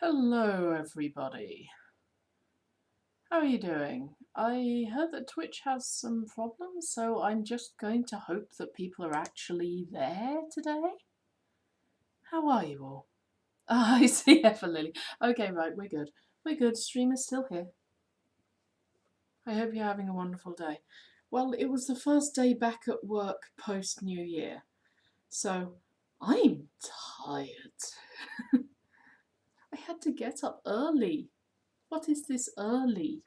Hello everybody. How are you doing? I heard that Twitch has some problems, so I'm just going to hope that people are actually there today. How are you all? Ah, I see Lily. Okay, right, we're good. We're good. Stream is still here. I hope you're having a wonderful day. Well, it was the first day back at work post New Year, so I'm tired. I had to get up early. What is this early?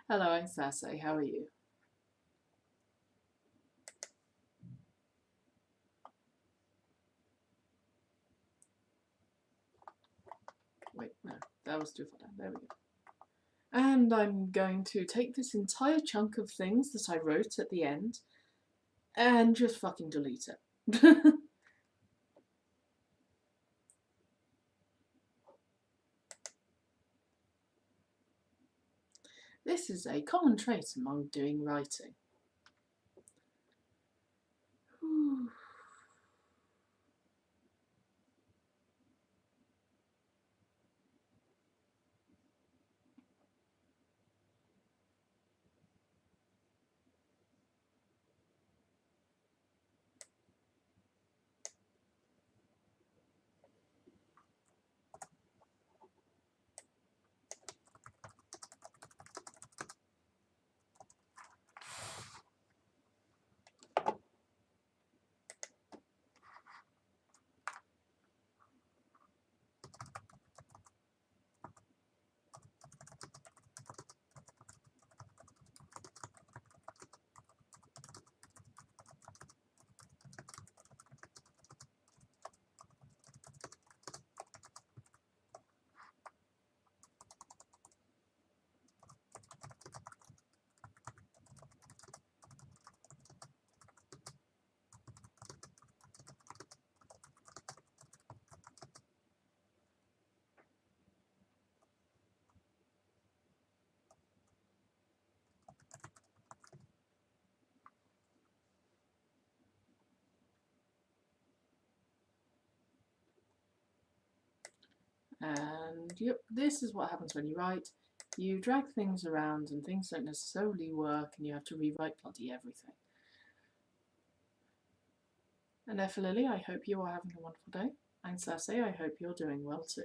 Hello, I'm Sassy. How are you? Wait, no, that was too far down. There we go. And I'm going to take this entire chunk of things that I wrote at the end and just fucking delete it. This is a common trait among doing writing. And yep, this is what happens when you write. You drag things around and things don't necessarily work and you have to rewrite bloody everything. And Lily, I hope you are having a wonderful day. And Sassy, I hope you're doing well too.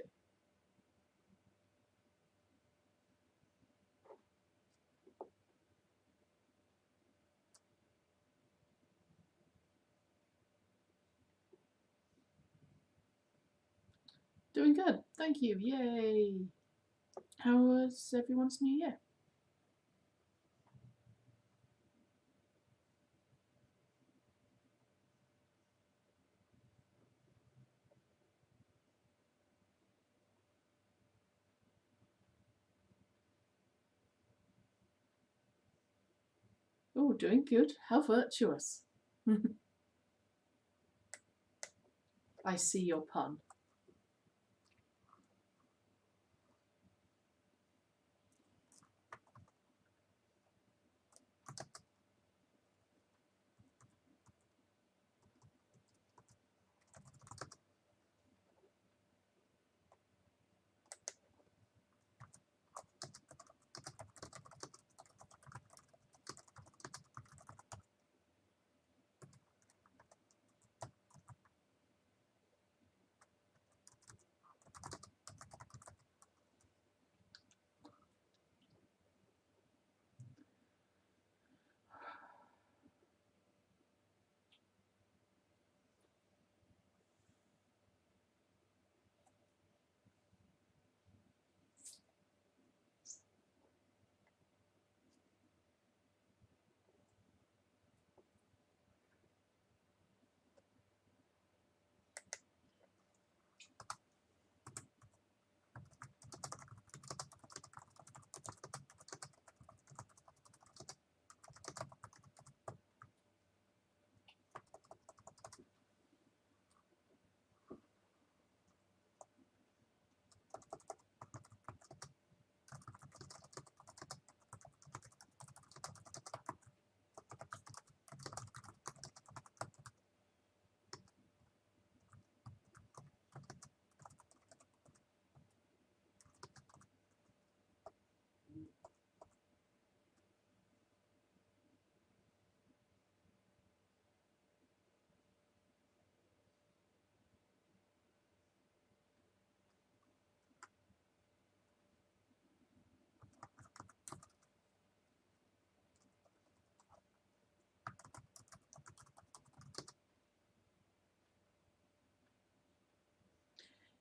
Doing good, thank you, yay! How was everyone's New Year? Oh, doing good. How virtuous. I see your pun.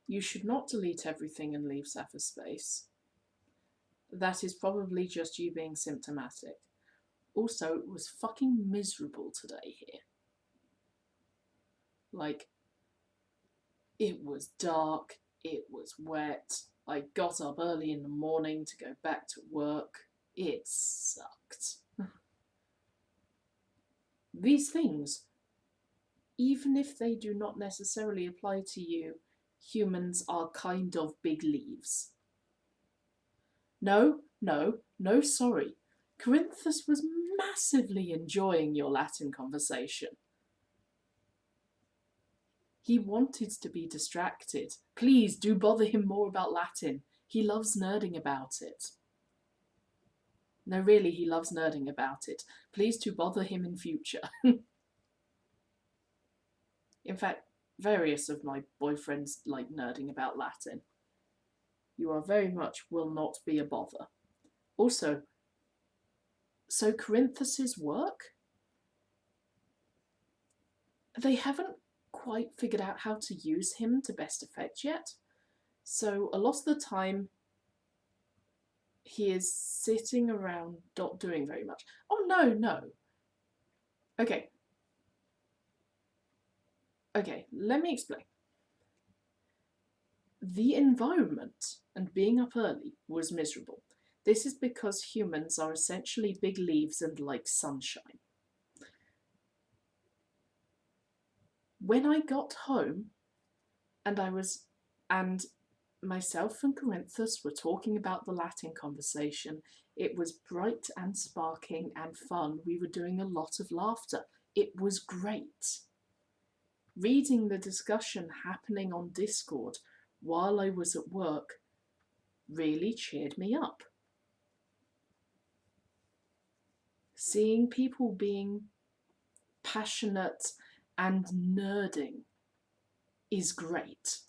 You should not delete everything and leave Sapphire space. That is probably just you being symptomatic. Also, it was fucking miserable today here. Like, it was dark, it was wet, I got up early in the morning to go back to work. It sucked. These things, even if they do not necessarily apply to you, humans are kind of big leaves. No, sorry. Corinthus was massively enjoying your Latin conversation. He wanted to be distracted. Please do bother him more about Latin. He loves nerding about it. No, really, he loves nerding about it. Please do bother him in future. In fact, various of my boyfriends like nerding about Latin. You are very much will not be a bother. Also, so Corinthus's work? They haven't quite figured out how to use him to best effect yet. So a lot of the time, he is sitting around not doing very much. Oh, no. Okay, let me explain. The environment and being up early was miserable. This is because humans are essentially big leaves and like sunshine. When I got home and myself and Corinthus were talking about the Latin conversation, it was bright and sparking and fun. We were doing a lot of laughter. It was great. Reading the discussion happening on Discord while I was at work really cheered me up. Seeing people being passionate and nerding is great.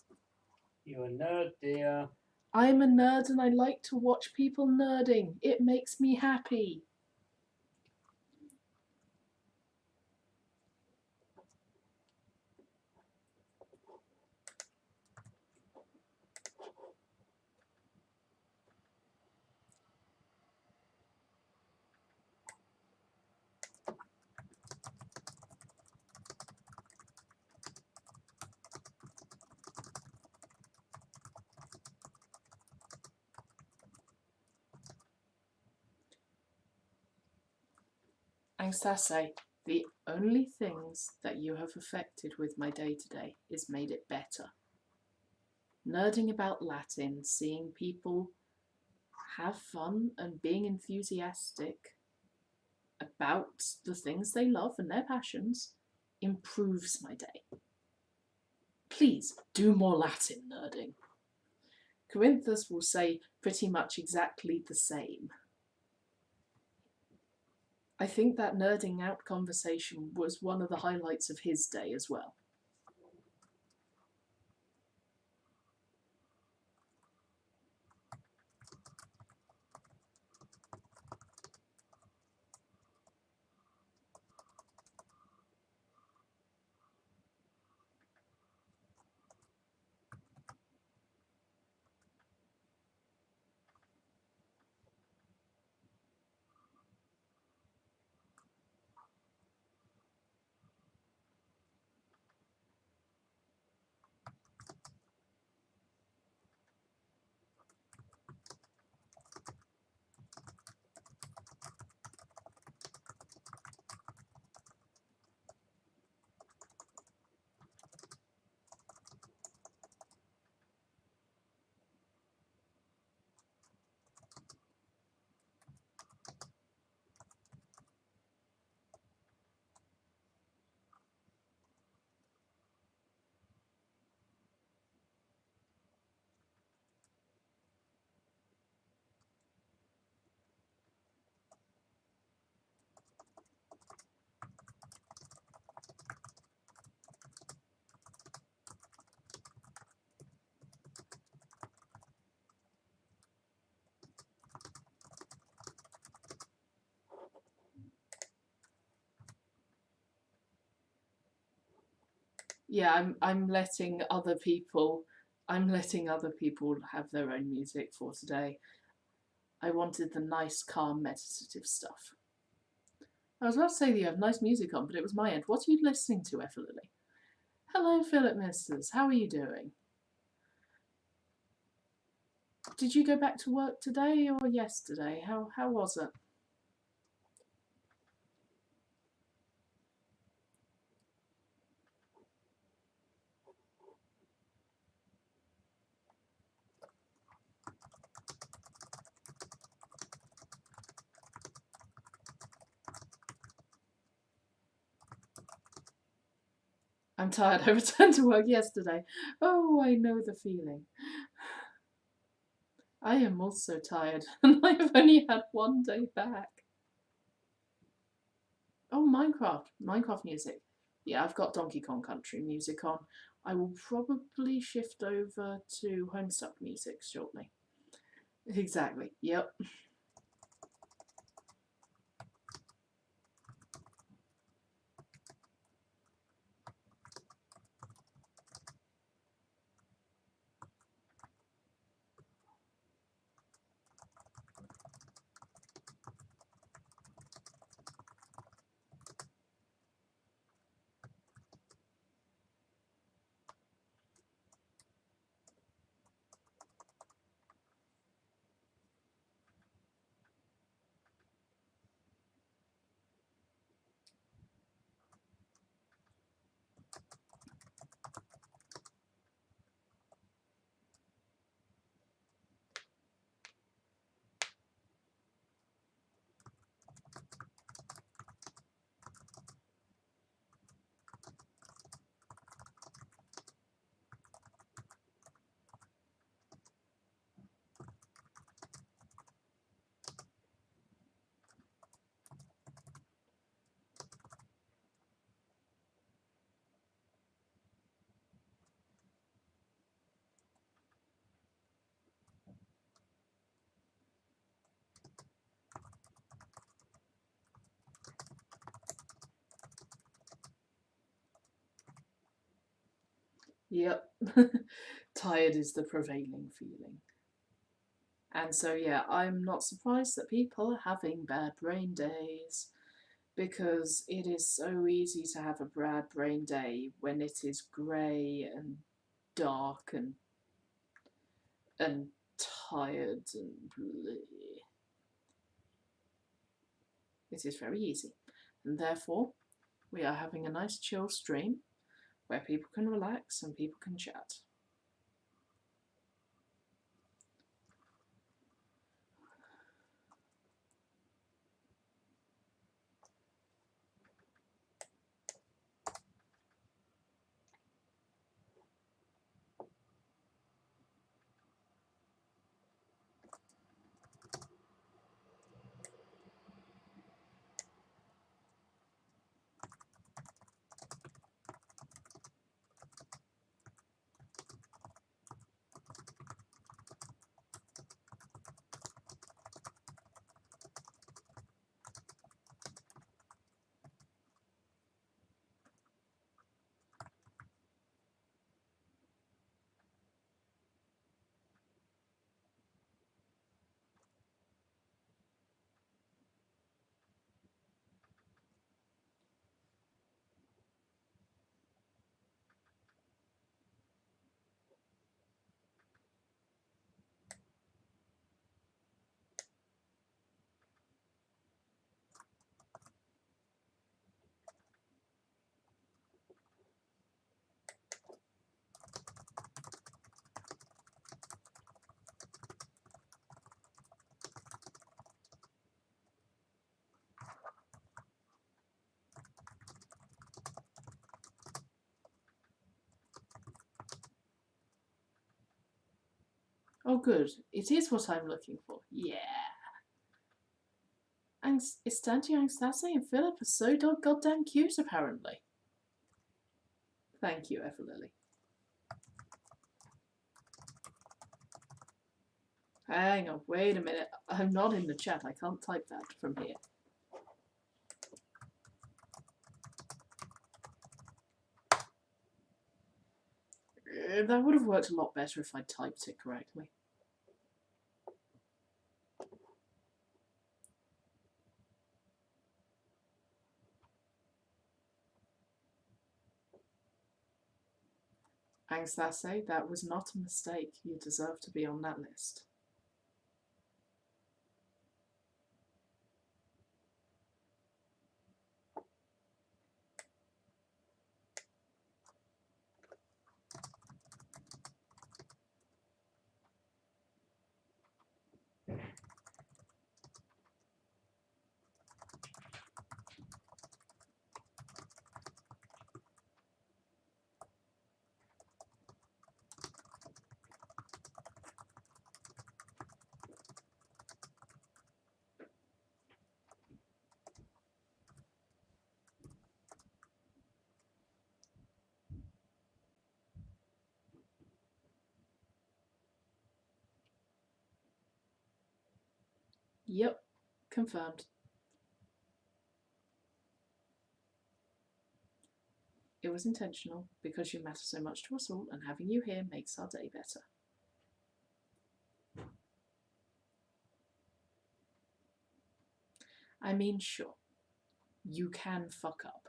You're a nerd, dear. I'm a nerd and I like to watch people nerding. It makes me happy. Anxase, the only things that you have affected with my day today is made it better. Nerding about Latin, seeing people have fun and being enthusiastic about the things they love and their passions improves my day. Please do more Latin nerding. Corinthus will say pretty much exactly the same. I think that nerding out conversation was one of the highlights of his day as well. Yeah, I'm letting other people I'm letting other people have their own music for today. I wanted the nice, calm, meditative stuff. I was about to say that you have nice music on, but it was my end. What are you listening to, Effa-Lily? Hello, Philip Misters. How are you doing? Did you go back to work today or yesterday? How was it? I'm tired. I returned to work yesterday. Oh, I know the feeling. I am also tired, and I've only had one day back. Oh, Minecraft music. Yeah, I've got Donkey Kong Country music on. I will probably shift over to Homestuck music shortly. Exactly. Yep. Yep. Tired is the prevailing feeling. And so, yeah, I'm not surprised that people are having bad brain days because it is so easy to have a bad brain day when it is grey and dark and tired and bleh. It is very easy. And therefore, we are having a nice chill stream where people can relax and people can chat. Oh, good. It is what I'm looking for. Yeah. And Estanti, Anastasi, and Philip are so goddamn cute, apparently. Thank you, Effa-Lily. Hang on, wait a minute. I'm not in the chat. I can't type that from here. that would have worked a lot better if I'd typed it correctly. Angstase, that was not a mistake. You deserve to be on that list. Yep, confirmed. It was intentional because you matter so much to us all, and having you here makes our day better. I mean, sure, you can fuck up.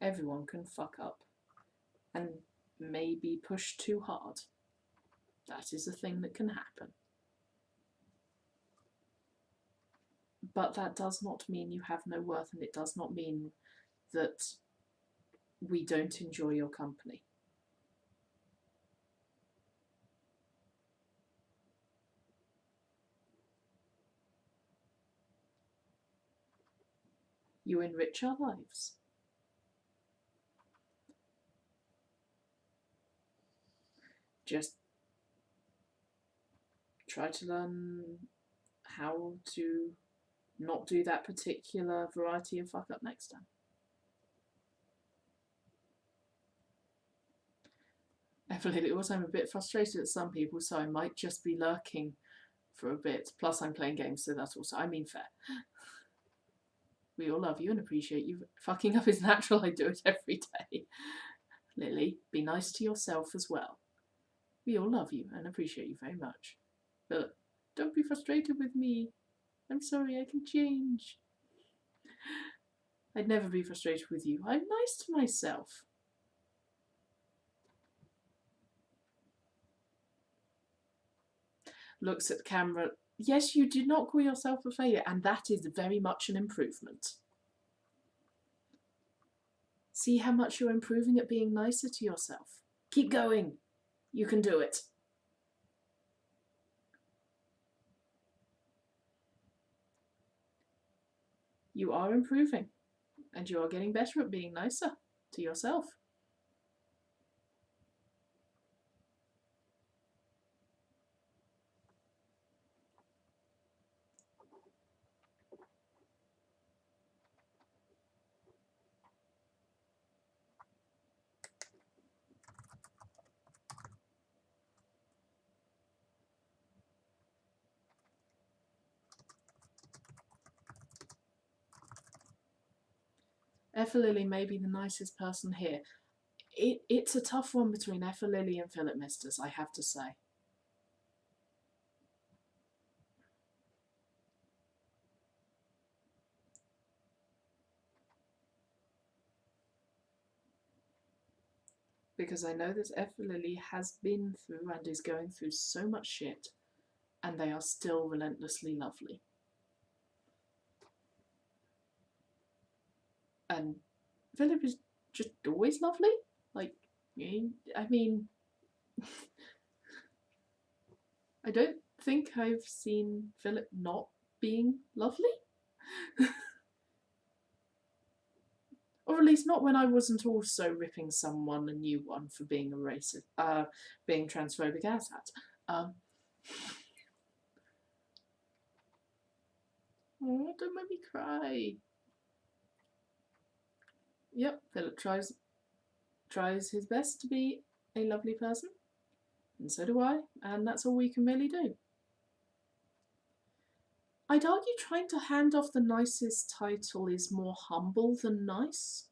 Everyone can fuck up. And maybe push too hard. That is a thing that can happen. But that does not mean you have no worth, and it does not mean that we don't enjoy your company. You enrich our lives. Just try to learn how to not do that particular variety of fuck up next time. Evelyn, also I'm a bit frustrated at some people, so I might just be lurking for a bit. Plus I'm playing games, so that's also, I mean, fair. We all love you and appreciate you. Fucking up is natural, I do it every day. Lily, be nice to yourself as well. We all love you and appreciate you very much. But don't be frustrated with me. I'm sorry, I can change. I'd never be frustrated with you. I'm nice to myself. Looks at the camera. Yes, you did not call yourself a failure, and that is very much an improvement. See how much you're improving at being nicer to yourself. Keep going. You can do it. You are improving, and you are getting better at being nicer to yourself. Lily may be the nicest person here. It's a tough one between Lily and Philip Misters, I have to say. Because I know that Lily has been through and is going through so much shit, and they are still relentlessly lovely. And Philip is just always lovely. Like, I mean, I don't think I've seen Philip not being lovely. Or at least not when I wasn't also ripping someone a new one for being a racist, being transphobic asshat. Oh, don't make me cry. Yep, Philip tries his best to be a lovely person, and so do I, and that's all we can really do. I'd argue trying to hand off the nicest title is more humble than nice.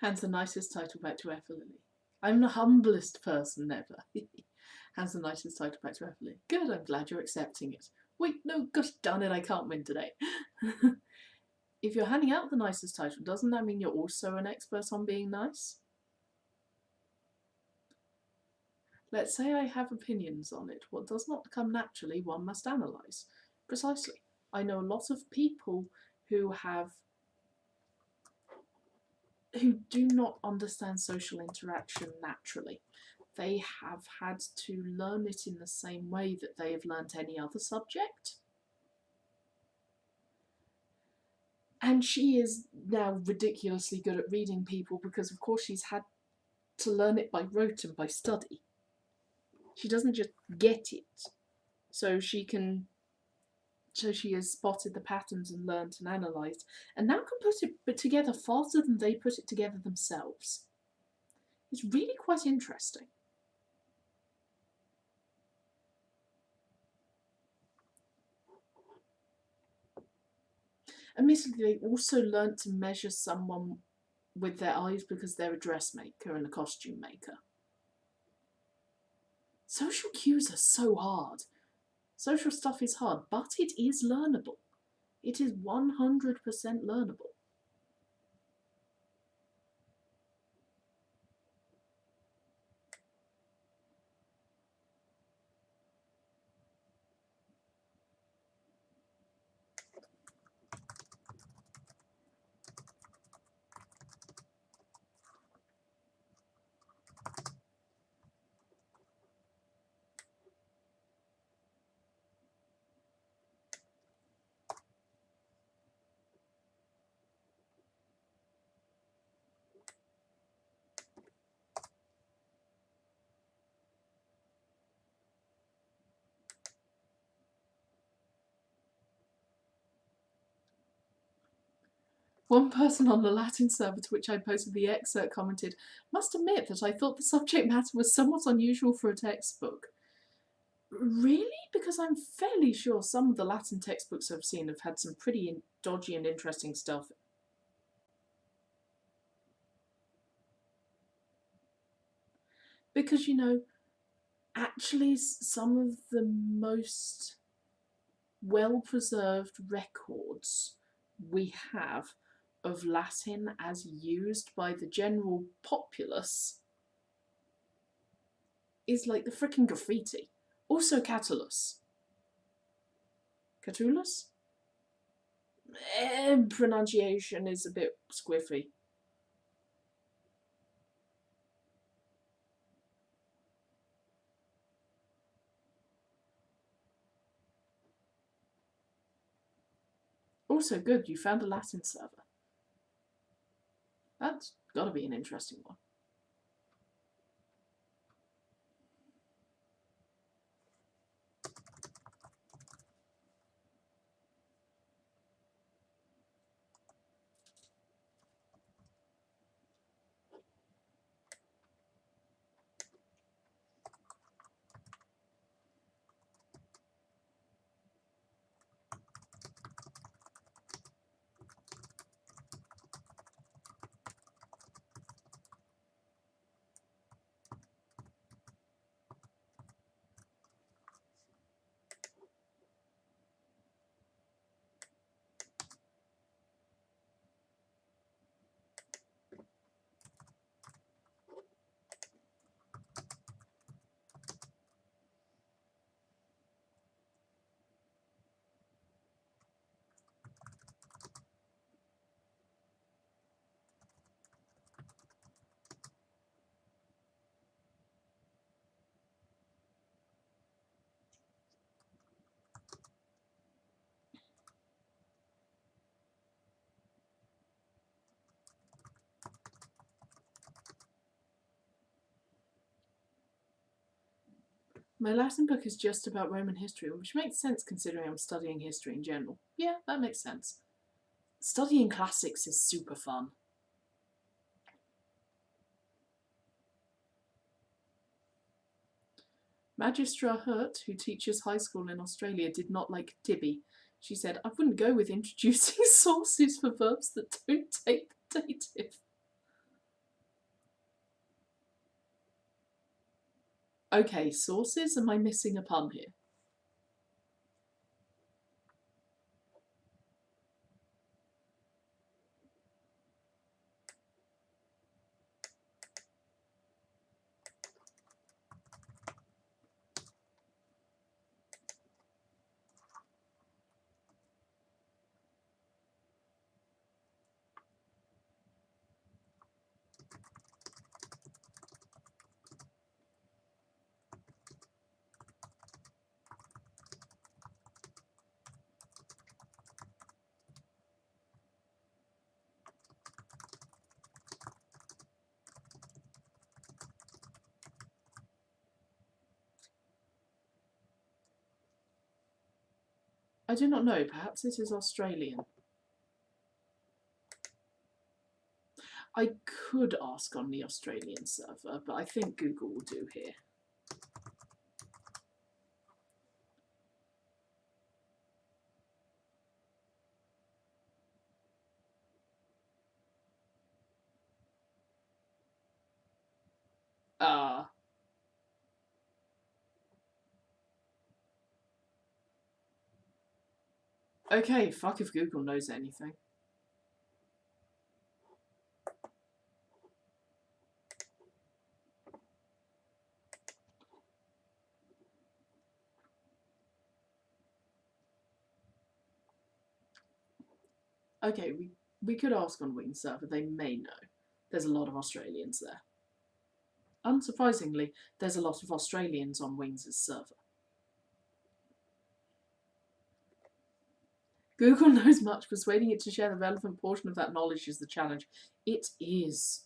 Hands the nicest title back to Effelily. I'm the humblest person ever. Hands the nicest title back to Effelily. Good, I'm glad you're accepting it. Wait, no, gosh darn it, I can't win today. If you're handing out the nicest title, doesn't that mean you're also an expert on being nice? Let's say I have opinions on it. What does not come naturally, one must analyse. Precisely. I know a lot of people who do not understand social interaction naturally. They have had to learn it in the same way that they have learnt any other subject. And she is now ridiculously good at reading people because, of course, she's had to learn it by rote and by study. She doesn't just get it. So she has spotted the patterns and learnt and analysed, and now can put it together faster than they put it together themselves. It's really quite interesting. Admittedly, they also learnt to measure someone with their eyes because they're a dressmaker and a costume maker. Social cues are so hard. Social stuff is hard, but it is learnable. It is 100% learnable. One person on the Latin server to which I posted the excerpt commented, "Must admit that I thought the subject matter was somewhat unusual for a textbook." Really? Because I'm fairly sure some of the Latin textbooks I've seen have had some pretty dodgy and interesting stuff. Because, actually some of the most well-preserved records we have of Latin as used by the general populace is like the frickin' graffiti. Also Catullus. Catullus? Pronunciation is a bit squiffy. Also good, you found a Latin server. That's gotta be an interesting one. My Latin book is just about Roman history, which makes sense considering I'm studying history in general. Yeah, that makes sense. Studying classics is super fun. Magistra Hurt, who teaches high school in Australia, did not like Tibby. She said, "I wouldn't go with introducing sources for verbs that don't take the dative." Okay, sources, am I missing a pun here? I do not know, perhaps it is Australian. I could ask on the Australian server, but I think Google will do here. Ah. Okay, fuck if Google knows anything. Okay, we could ask on Wing server, they may know. There's a lot of Australians there. Unsurprisingly, there's a lot of Australians on Wings' server. Google knows much, persuading it to share the relevant portion of that knowledge is the challenge. It is.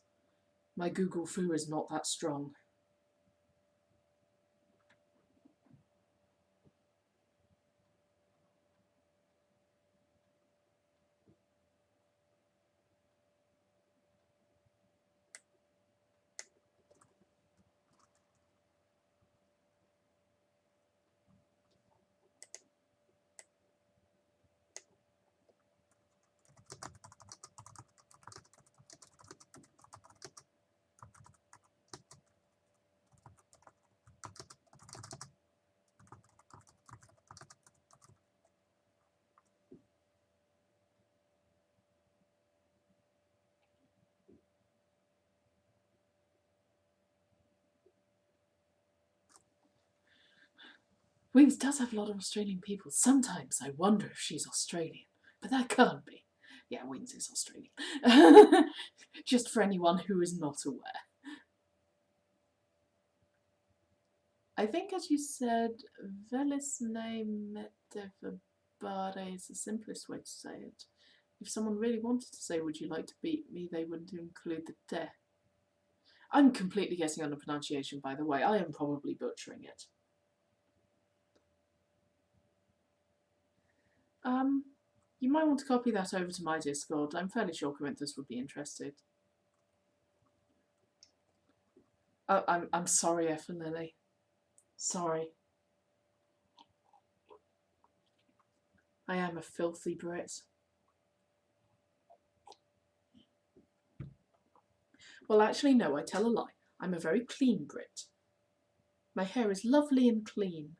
My Google foo is not that strong. Wings does have a lot of Australian people. Sometimes I wonder if she's Australian, but that can't be. Yeah, Wings is Australian. Just for anyone who is not aware. I think, as you said, Velisne Metevabare is the simplest way to say it. If someone really wanted to say, would you like to beat me, they wouldn't include the de. I'm completely guessing on the pronunciation, by the way. I am probably butchering it. You might want to copy that over to my Discord. I'm fairly sure Corinthus would be interested. I'm sorry, F and Lily. Sorry. I am a filthy Brit. Well, actually, no, I tell a lie. I'm a very clean Brit. My hair is lovely and clean.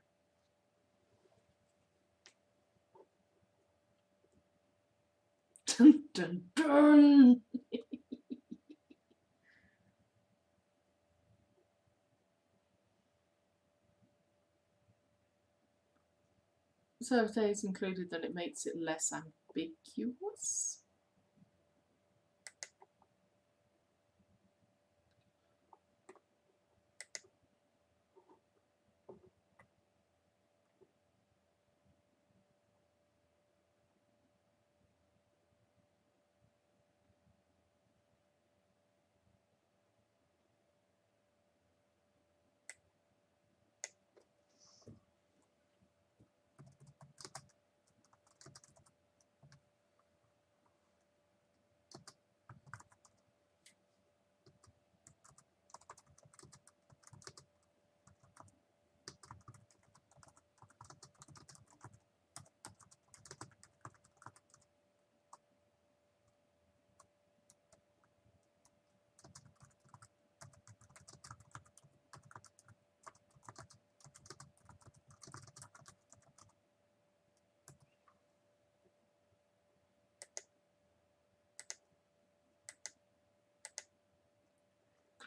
Dun dun dun! So if there is included, then it makes it less ambiguous.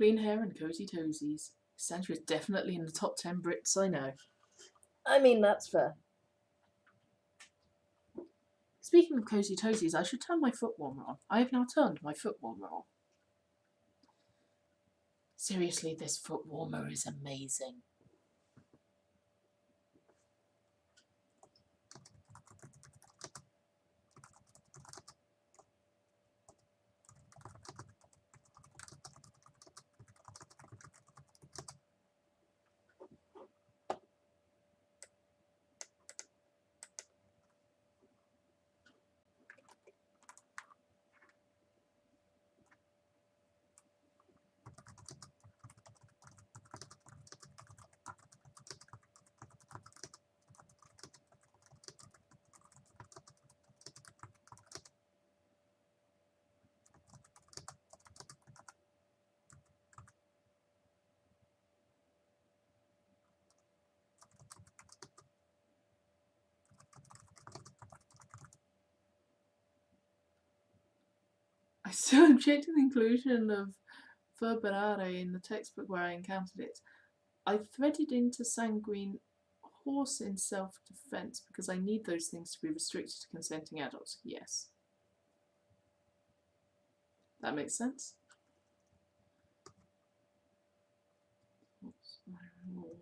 Clean hair and cozy toesies. Sandra is definitely in the top 10 Brits I know. I mean, that's fair. Speaking of cozy toesies, I should turn my foot warmer on. I have now turned my foot warmer on. Seriously, this foot warmer is amazing. I still object to the inclusion of verberare in the textbook where I encountered it. I threaded into sanguine horse in self-defense because I need those things to be restricted to consenting adults. Yes. That makes sense. What's my rule?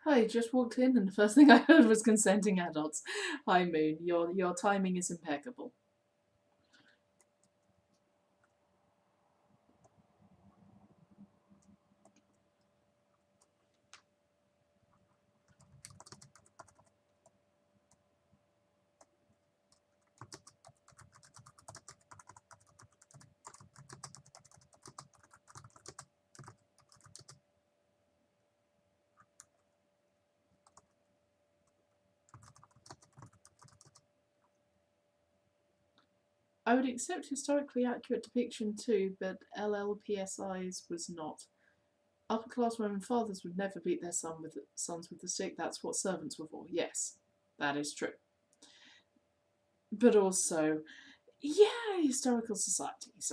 Hi, just walked in and the first thing I heard was consenting adults. Hi Moon, your timing is impeccable. I would accept historically accurate depiction too, but LLPSI's was not. Upper class Roman fathers would never beat their sons with a stick. That's what servants were for. Yes, that is true. But also, yeah, historical societies.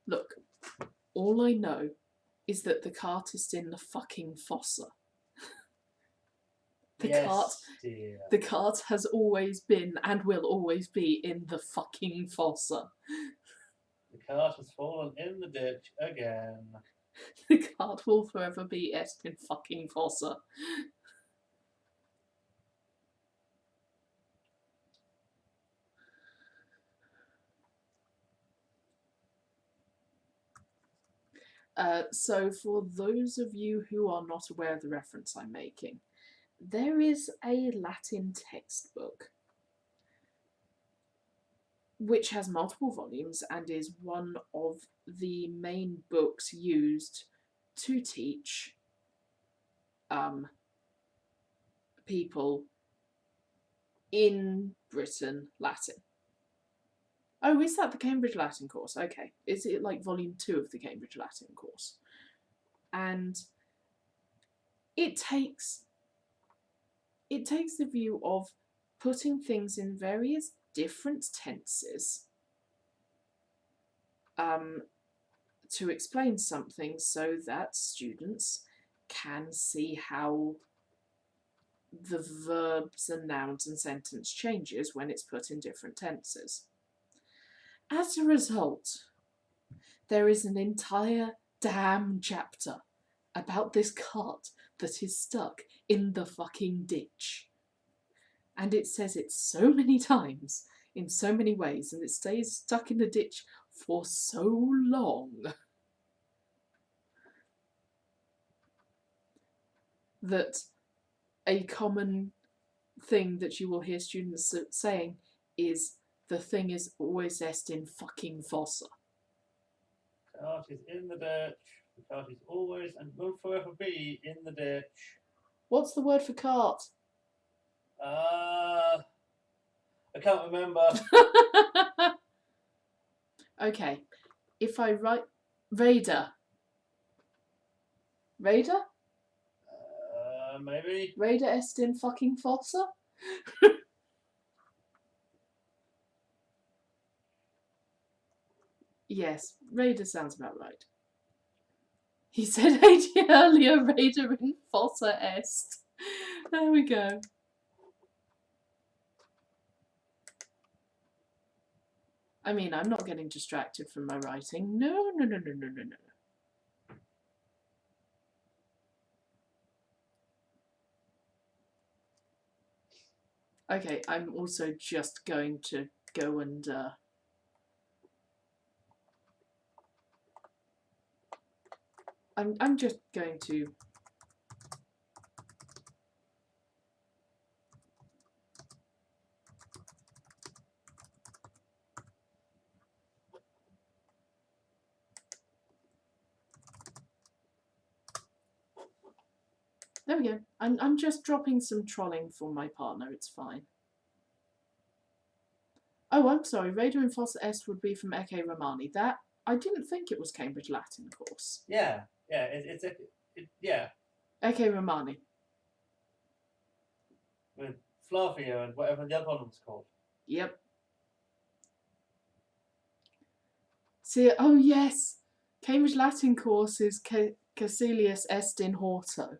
Look, all I know is that the cart is in the fucking fossa. Dear. The cart has always been and will always be in the fucking fossa. The cart has fallen in the ditch again. The cart will forever be in fucking fossa. So for those of you who are not aware of the reference I'm making, there is a Latin textbook which has multiple volumes and is one of the main books used to teach people in Britain Latin. Oh, is that the Cambridge Latin course? Okay. Is it like volume 2 of the Cambridge Latin course? And it takes the view of putting things in various different tenses to explain something so that students can see how the verbs and nouns and sentence changes when it's put in different tenses. As a result, there is an entire damn chapter about this cart that is stuck in the fucking ditch. And it says it so many times, in so many ways, and it stays stuck in the ditch for so long that a common thing that you will hear students saying is the thing is always est in fucking fossa. Cart is in the ditch. The cart is always and will forever be in the ditch. What's the word for cart? I can't remember. Okay, if I write Raider. Raider? Maybe. Raider est in fucking fossa? Yes, Raider sounds about right. He said 80 earlier, Raider in fossa est. There we go. I mean, I'm not getting distracted from my writing. No, no, no, no, no, no, no. Okay, I'm also just going to go and I'm just going to there we go. I'm just dropping some trolling for my partner, it's fine. Oh, I'm sorry, Raider in fossa est would be from Ecce Romani. That I didn't think it was Cambridge Latin course. Yeah. Yeah. Ecce Romani. With Flavio and whatever the other one was called. Yep. See, oh yes, Cambridge Latin course is Caecilius est in horto.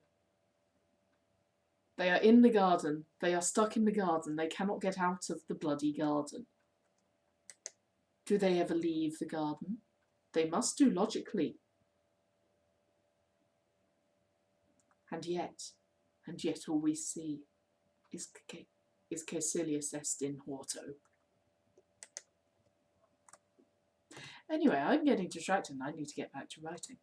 They are in the garden. They are stuck in the garden. They cannot get out of the bloody garden. Do they ever leave the garden? They must do logically. And yet all we see is Caecilius est in horto. Anyway, I'm getting distracted and I need to get back to writing.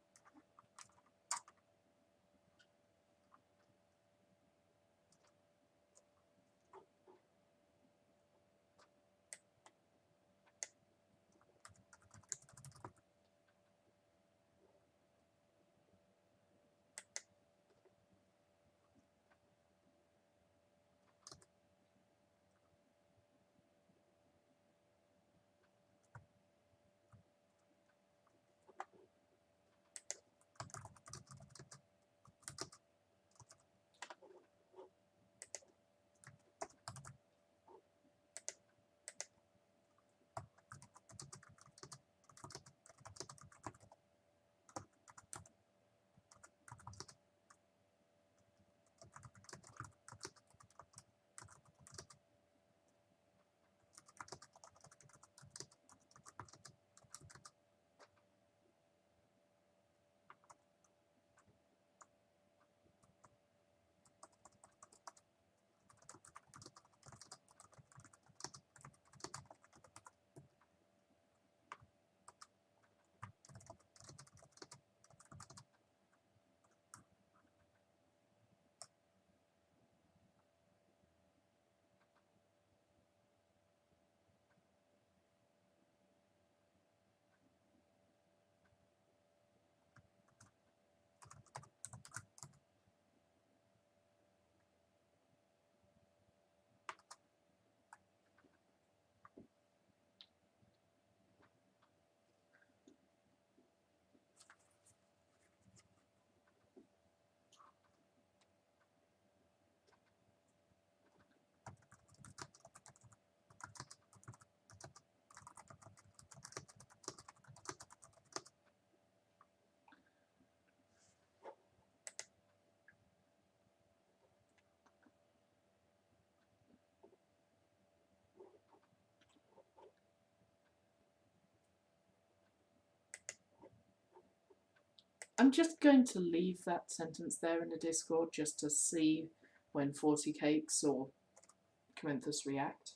I'm just going to leave that sentence there in the Discord just to see when 40 Cakes or Corinthus react.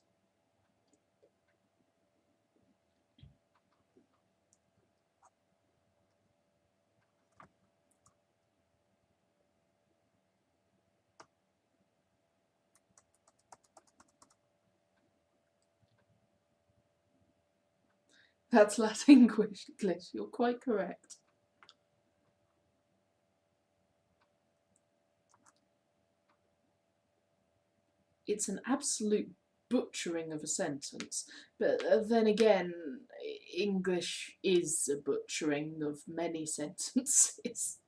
That's Latin English, you're quite correct. It's an absolute butchering of a sentence, but then again, English is a butchering of many sentences.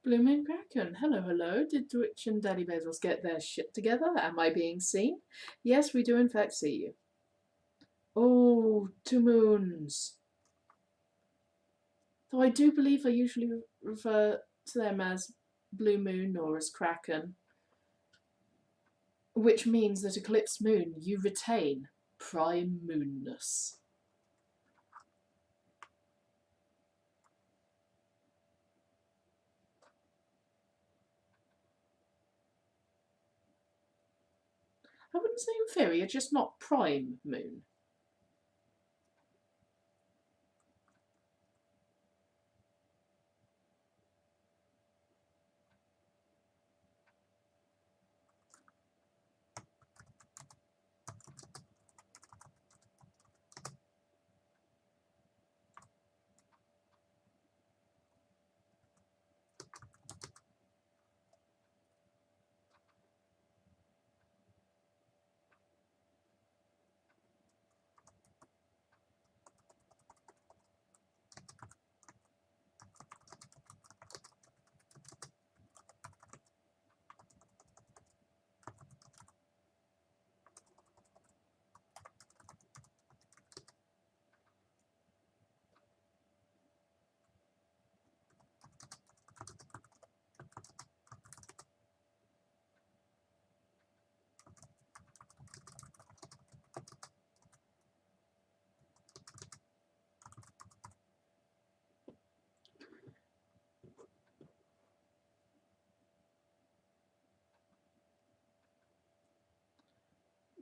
Blooming Kraken, hello, hello. Did Twitch and Daddy Bezos get their shit together? Am I being seen? Yes, we do in fact see you. Oh, 2 moons. Though I do believe I usually refer to them as Blue Moon or as Kraken, which means that eclipse moon, you retain prime moonness. I wouldn't say inferior, just not prime moon.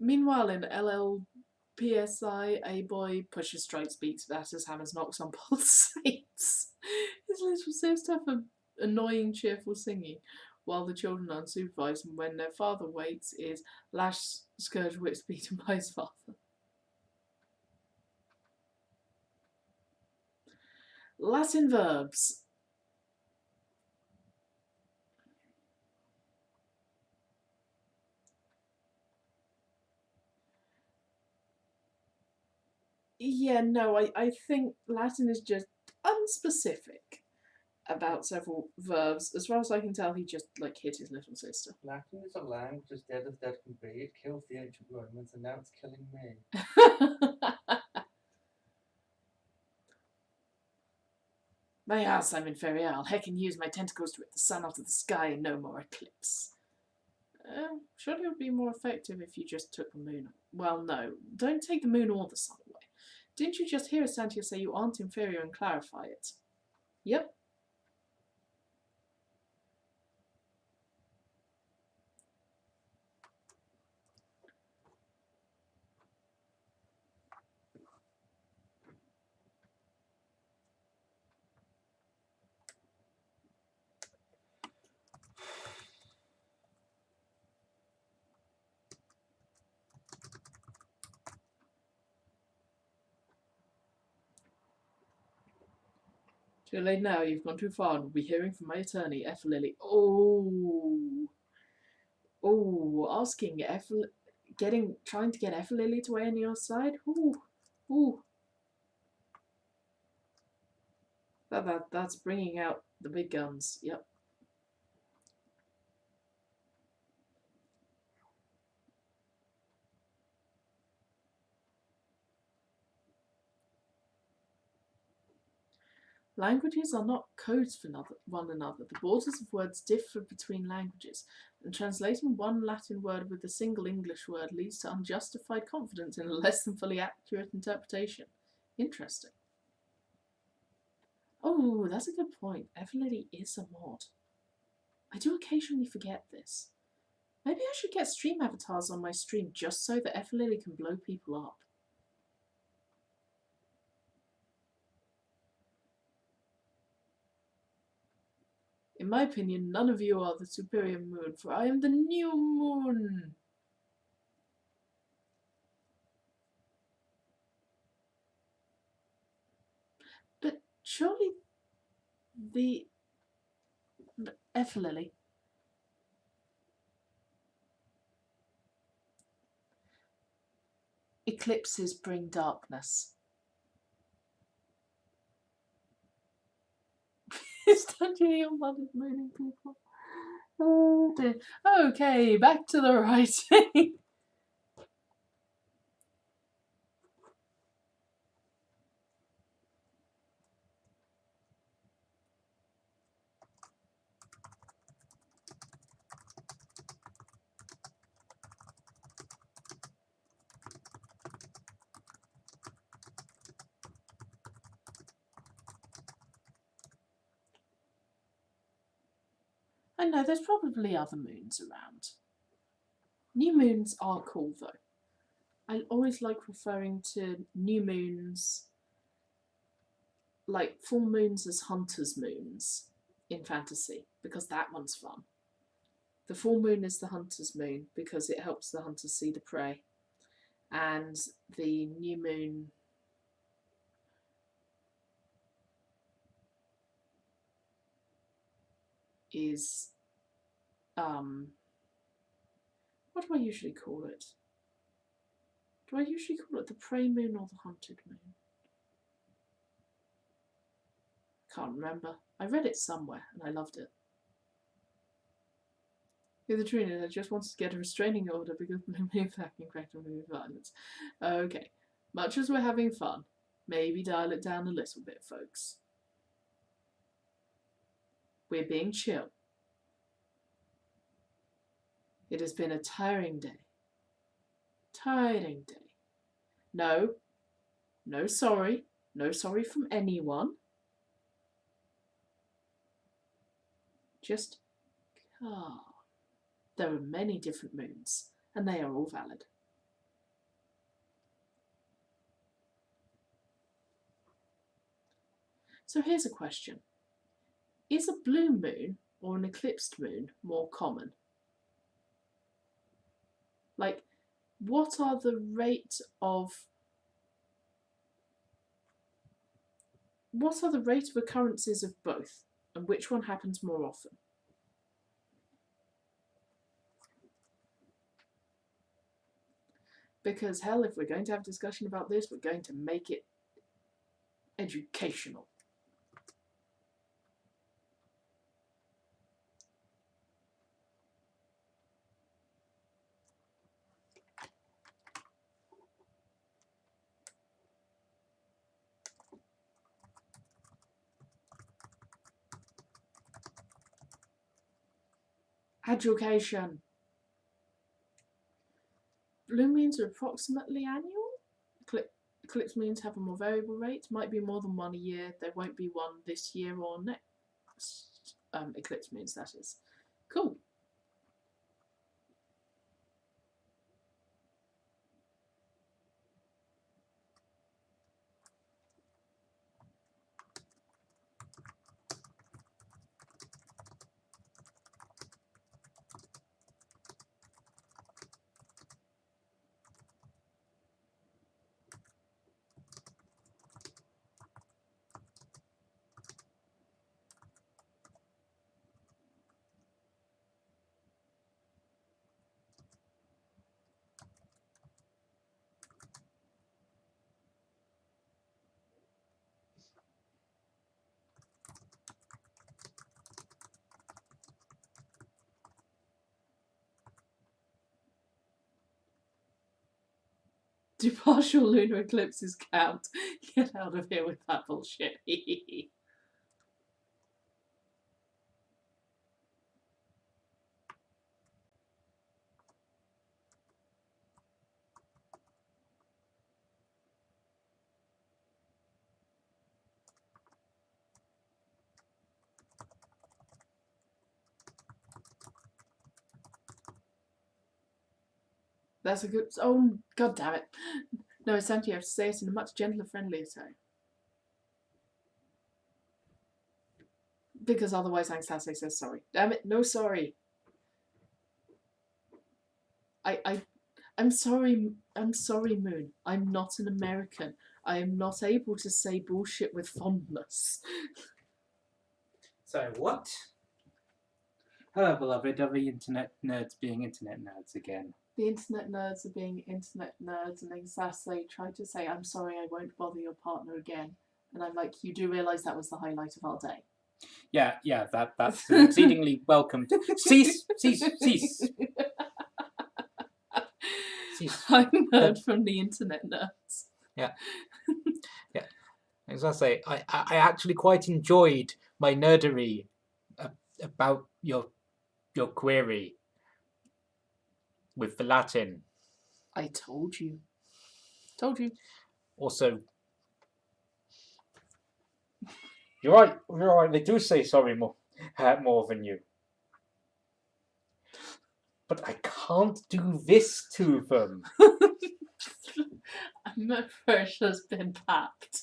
Meanwhile, in LLPSI, a boy pushes, strikes, beats, batters, hammers, knocks on pulsates. His little sister for annoying, cheerful singing, while the children are unsupervised, and when their father waits, is lash, scourge, whips, beaten by his father. Latin verbs. Yeah, no, I think Latin is just unspecific about several verbs. As far as I can tell, he just like hit his little sister. Latin is a language as dead can be. It killed the ancient Romans, and now it's killing me. My ass, I'm inferior. I'll heck and use my tentacles to rip the sun out of the sky. No more eclipse. Surely it would be more effective if you just took the moon. Well, no. Don't take the moon or the sun away. Didn't you just hear Santia say you aren't inferior and clarify it? Yep. Too late now, you've gone too far and will be hearing from my attorney, F. Lily. Oh. Oh, asking F. Trying to get F. Lily to weigh on your side? Ooh. Ooh. That's bringing out the big guns, yep. Languages are not codes for one another. The borders of words differ between languages, and translating one Latin word with a single English word leads to unjustified confidence in a less than fully accurate interpretation. Interesting. Oh, that's a good point. Everlily is a mod. I do occasionally forget this. Maybe I should get stream avatars on my stream just so that Everlily can blow people up. In my opinion, none of you are the superior moon, for I am the new moon. But surely the Everlily. Eclipses bring darkness. Studying your mother's mooning people. Oh dear. Okay, back to the writing. I know there's probably other moons around. New moons are cool though. I always like referring to new moons, like full moons, as hunter's moons in fantasy, because that one's fun. The full moon is the hunter's moon because it helps the hunter see the prey, and the new moon is what do I usually call it? Do I usually call it the prey moon or the hunted moon? Can't remember. I read it somewhere and I loved it. The other trainer just wants to get a restraining order because Blue Moon attacking cracked on with violence. Okay. Much as we're having fun, maybe dial it down a little bit, folks. We're being chill. It has been a tiring day. Tiring day. No. No sorry. No sorry from anyone. Just calm. There are many different moons, and they are all valid. So here's a question. Is a blue moon or an eclipsed moon more common? Like, what are the rate of occurrences of both, and which one happens more often? Because hell, if we're going to have a discussion about this, we're going to make it educational. Education. Blue moons are approximately annual. Eclipse moons have a more variable rate. Might be more than one a year. There won't be one this year or next. Eclipse moons, that is. Cool. Do partial lunar eclipses count? Get out of here with that bullshit. That's a good. Oh, god damn it! No, essentially, you have to say it in a much gentler, friendlier tone. Because otherwise, Anxiety says sorry. Damn it! No, sorry. I'm sorry. I'm sorry, Moon. I'm not an American. I am not able to say bullshit with fondness. So what? Hello, beloved. Are the internet nerds being internet nerds again? The internet nerds are being internet nerds, and Anxiety tried to say, "I'm sorry, I won't bother your partner again." And I'm like, you do realise that was the highlight of our day. Yeah, that's exceedingly welcome. Cease. Cease. I'm nerd from the internet nerds. Yeah. As I say, I actually quite enjoyed my nerdery about your query with the Latin. I told you. Told you. Also, you're right. You're right. They do say sorry more than you. But I can't do this to them. My fresh has been packed.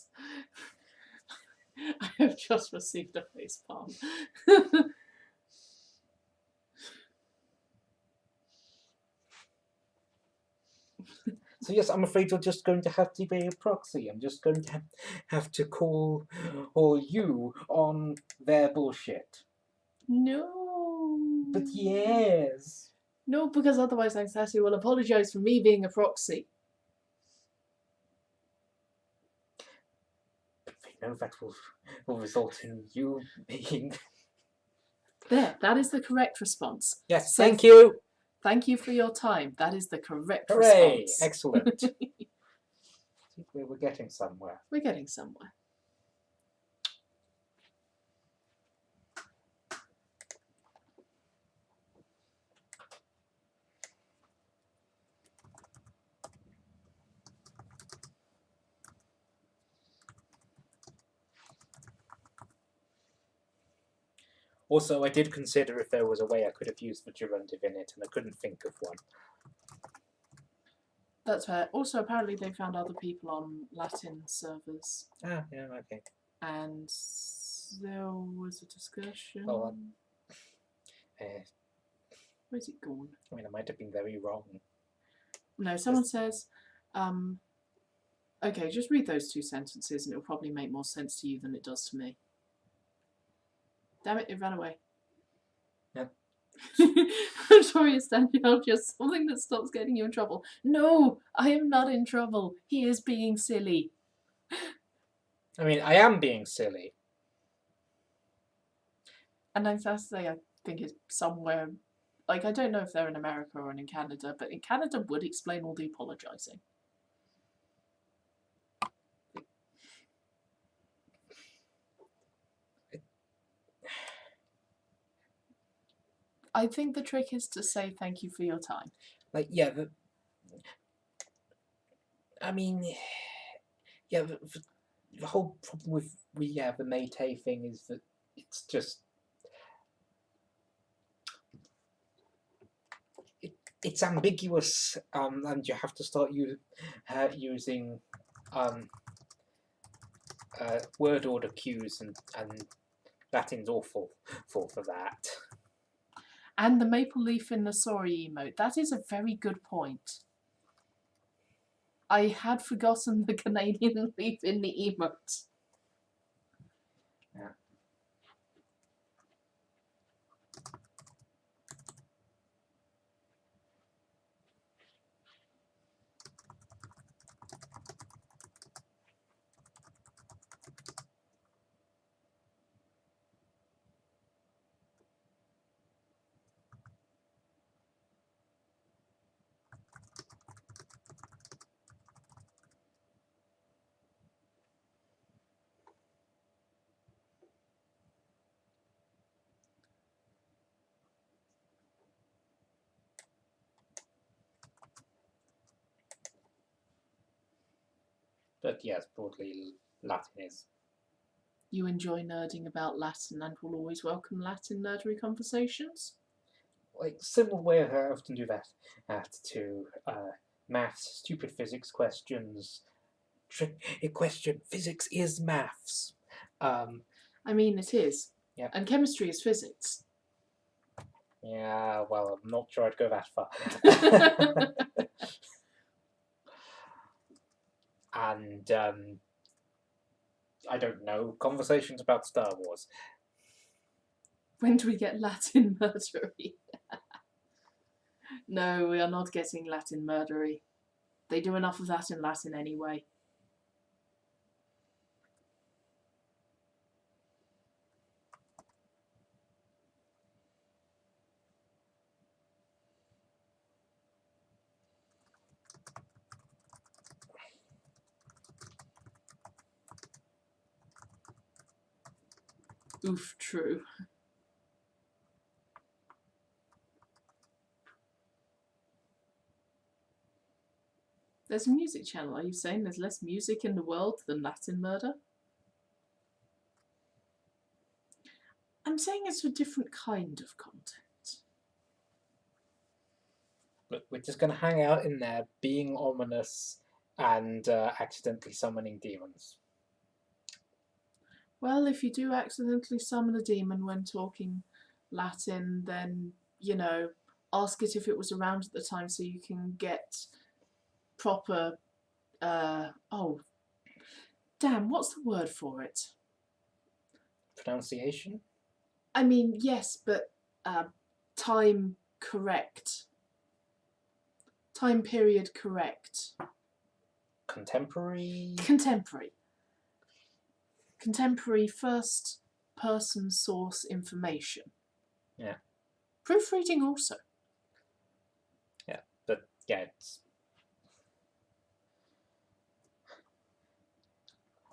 I have just received a face palm. So yes, I'm afraid you're just going to have to be a proxy. I'm just going to have to call you on their bullshit. No. But yes. No, because otherwise Anxiety will apologise for me being a proxy. But they know that will result in you being... There, that is the correct response. Yes, So, thank you. Thank you for your time. That is the correct Hooray! response. Excellent. We're getting somewhere. We're getting somewhere. Also, I did consider if there was a way I could have used the gerundive in it, and I couldn't think of one. That's fair. Also, apparently they found other people on Latin servers. Ah, yeah, okay. And there was a discussion. Oh, Where's it gone? I mean, I might have been very wrong. No, someone says, okay, just read those two sentences and it'll probably make more sense to you than it does to me. Damn it, it ran away. Yep. I'm sorry, it's Danielle, just something that stops getting you in trouble. No, I am not in trouble. He is being silly. I mean, I am being silly. And I think it's somewhere, like, I don't know if they're in America or in Canada, but in Canada would explain all the apologising. I think the trick is to say thank you for your time. Like, yeah, I mean, yeah, the whole problem with the Maytay thing is that it's just... It's ambiguous, and you have to start using word order cues, and Latin's awful for that. And the maple leaf in the sorry emote. That is a very good point. I had forgotten the Canadian leaf in the emote. Yeah. But yes, broadly, Latin is... You enjoy nerding about Latin and will always welcome Latin nerdery conversations? like similar way I often do that to maths, stupid physics questions. A question: physics is maths. I mean, it is. Yeah. And chemistry is physics. Yeah, well, I'm not sure I'd go that far. And I don't know, conversations about Star Wars. When do we get Latin murdery? No, we are not getting Latin murdery. They do enough of that in Latin anyway. Oof, true. There's a music channel. Are you saying there's less music in the world than Latin murder? I'm saying it's a different kind of content. Look, we're just going to hang out in there, being ominous and accidentally summoning demons. Well, if you do accidentally summon a demon when talking Latin, then, you know, ask it if it was around at the time so you can get proper, oh, damn, what's the word for it? Pronunciation? I mean, yes, but time correct. Time period correct. Contemporary? Contemporary. Contemporary first person source information. Yeah. Proofreading also. Yeah, but yeah, it's...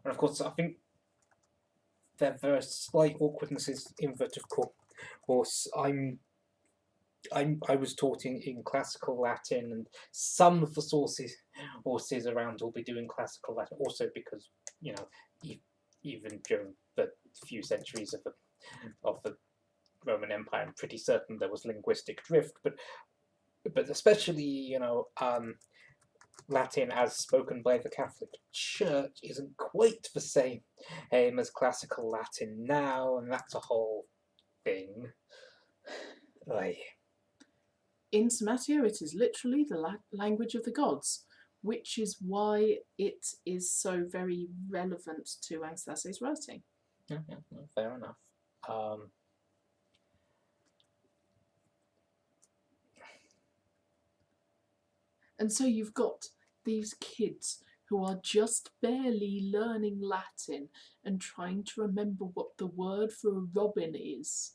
And of course, I think there are slight awkwardnesses in that, of course, I was taught in classical Latin, and some of the sources around will be doing classical Latin, also because, you know, even during the few centuries of the Roman Empire, I'm pretty certain there was linguistic drift, but especially, you know, Latin as spoken by the Catholic Church isn't quite the same as classical Latin now, and that's a whole thing. In Samatio, it is literally the language of the gods, which is why it is so very relevant to Anastasse's writing. Yeah, no, fair enough. And so you've got these kids who are just barely learning Latin and trying to remember what the word for a robin is.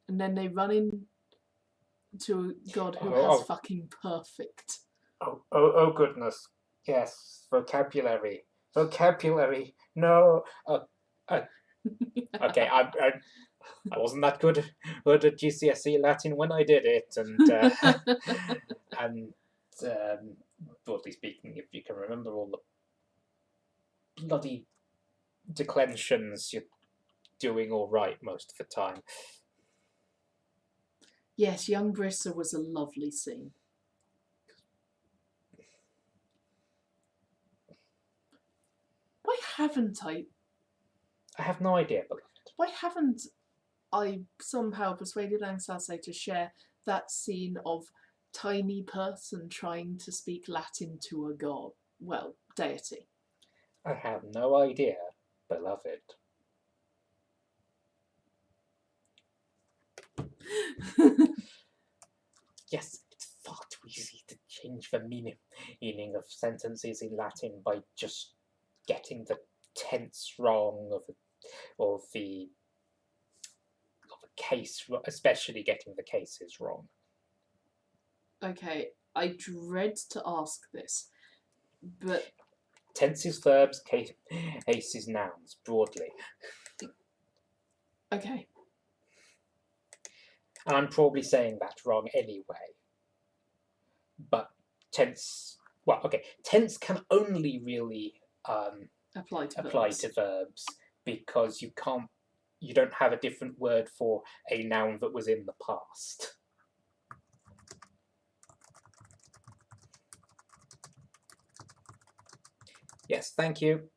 And then they run into a god who has fucking perfect. Oh goodness. Yes, vocabulary. Vocabulary. No. Okay, I wasn't that good at GCSE Latin when I did it, and broadly speaking, if you can remember all the bloody declensions, you're doing all right most of the time. Yes, young Brissa was a lovely scene. Why haven't I? I have no idea, but Why haven't I somehow persuaded Anastasse to share that scene of tiny person trying to speak Latin to a god? Well, deity. I have no idea, beloved. Yes, it's far too easy to change the meaning of sentences in Latin by just getting the tense wrong of the case, especially getting the cases wrong. Okay, I dread to ask this, but Tenses, verbs, cases, nouns, broadly. okay. And I'm probably saying that wrong anyway. But tense, well, okay, tense can only really Apply to verbs because you don't have a different word for a noun that was in the past. Yes, thank you.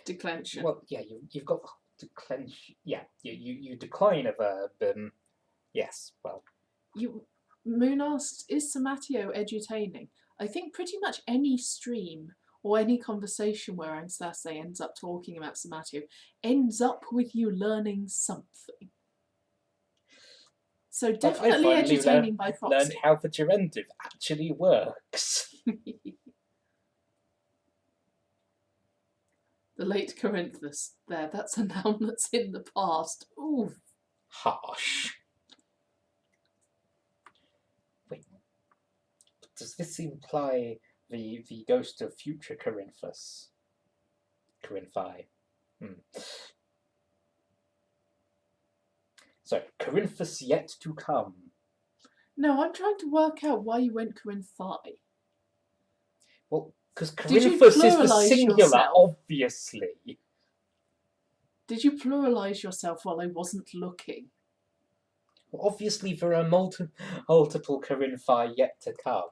Declension. Well, yeah, you've got to clench. Yeah, you decline a verb. Yes, well. Moon asked, is Samatio edutaining? I think pretty much any stream or any conversation where Anastase ends up talking about Samatio ends up with you learning something. So Like, definitely I finally edutaining by learned proxy. how the gerundive actually works. The late Corinthus. There, that's a noun that's in the past. Ooh. Harsh. Wait, does this imply the ghost of future Corinthus? Corinthi. So, Corinthus yet to come. No, I'm trying to work out why you went Corinthi. Well, because Did you Corinthus is the pluralise singular, yourself? obviously. Did you pluralise yourself while I wasn't looking? Well, obviously, there are multiple Corinthi yet to come.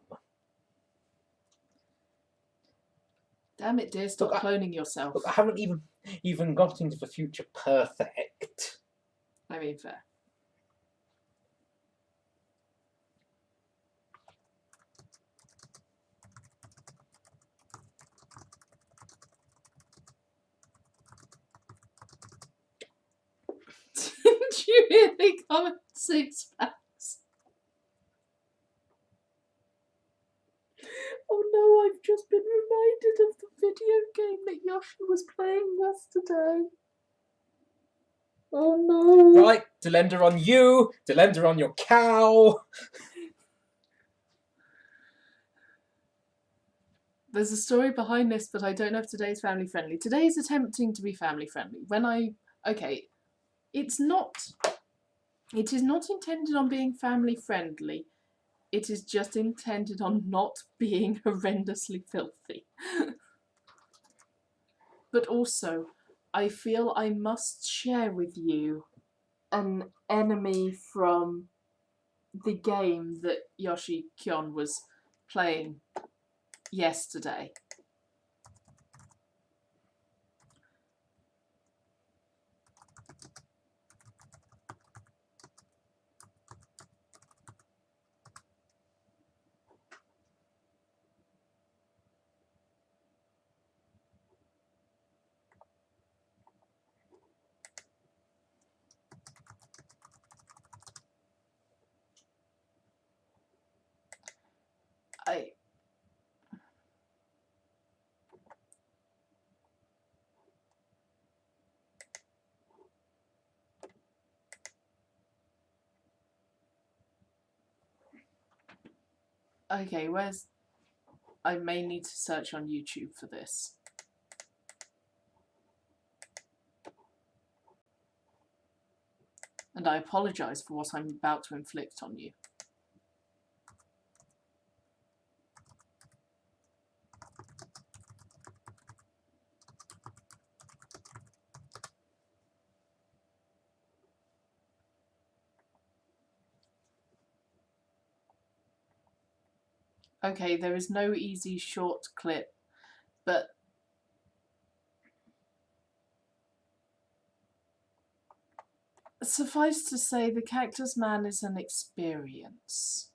Damn it, dear, stop Look, cloning yourself. Look, I haven't even got into the future perfect. I mean, fair. Didn't you hear me comment 6 packs? Oh no, I've just been reminded of the video game that Yoshi was playing yesterday. Oh no. Right, Delender on you, Delender on your cow. There's a story behind this, but I don't know if today's family friendly. Today is attempting to be family friendly. Okay, it is not intended on being family friendly. It is just intended on not being horrendously filthy. But also, I feel I must share with you an enemy from the game that Yoshi Kyon was playing yesterday. Okay, I may need to search on YouTube for this. And I apologise for what I'm about to inflict on you. Okay, there is no easy short clip, but suffice to say, the Cactus Man is an experience.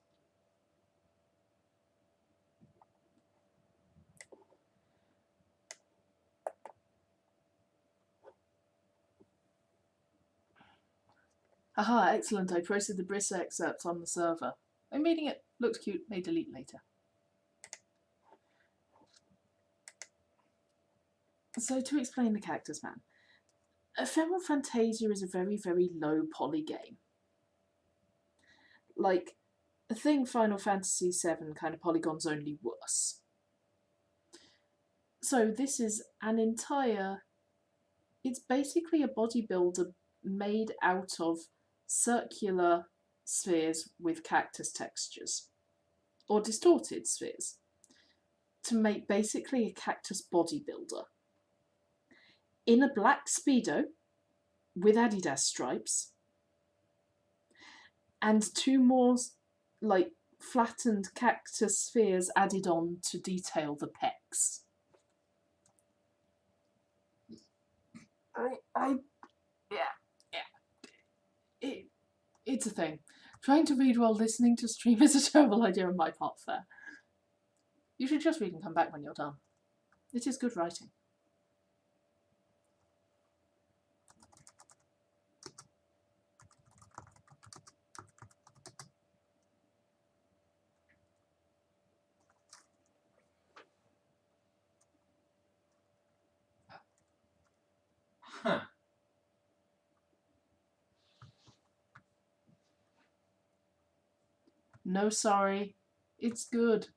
Haha, excellent. I posted the Briss excerpt on the server. I'm reading it. Looks cute. May delete later. So, to explain the Cactus Man. Feral Fantasia is a very, very low poly game. Like, I think Final Fantasy VII kind of polygons only worse. So this is an entire... It's basically a bodybuilder made out of circular spheres with cactus textures. Or distorted spheres. To make basically a cactus bodybuilder. In a black Speedo with Adidas stripes. And 2 more, like, flattened cactus spheres added on to detail the pecs. It's a thing. Trying to read while listening to stream is a terrible idea on my part, Fair. You should just read and come back when you're done. It is good writing. Huh. No, sorry. It's good.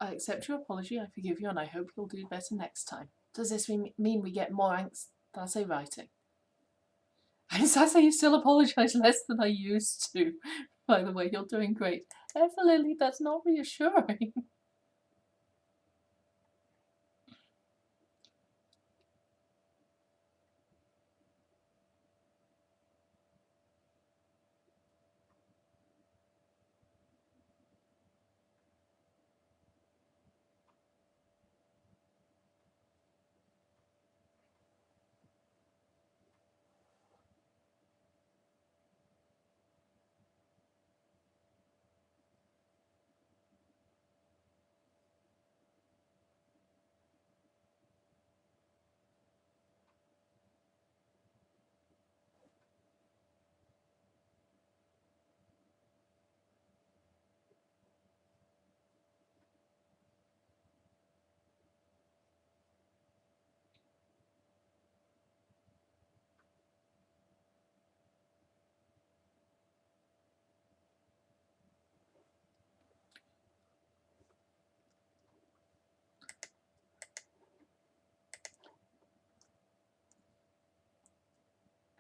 I accept your apology, I forgive you, and I hope you'll do better next time. Does this mean we get more Sase writing? And Sase, you still apologise less than I used to. By the way, you're doing great. Lily, that's not reassuring.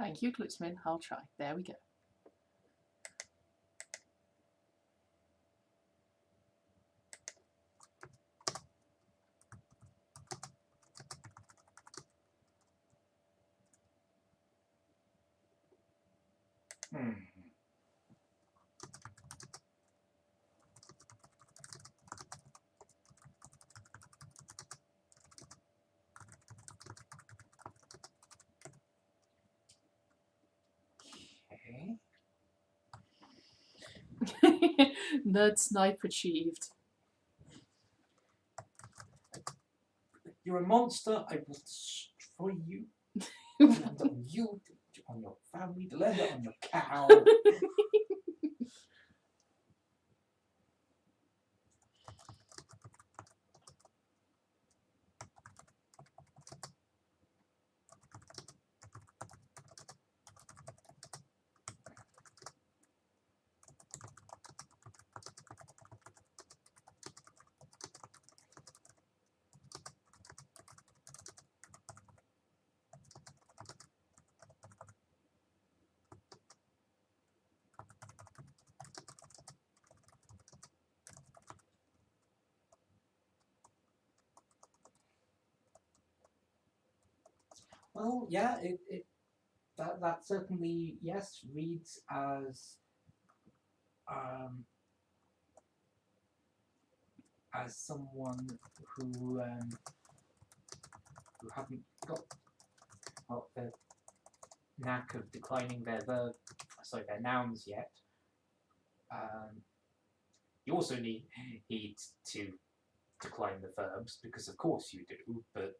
Thank you, Klitzman. I'll try. There we go. Hmm. Okay. Nerd snipe achieved. You're a monster. I will destroy you. Land on you, on your family, land on your cow. Well, yeah, that certainly, yes, reads as someone who haven't got the knack of declining their nouns yet. You also need to decline the verbs because, of course, you do. But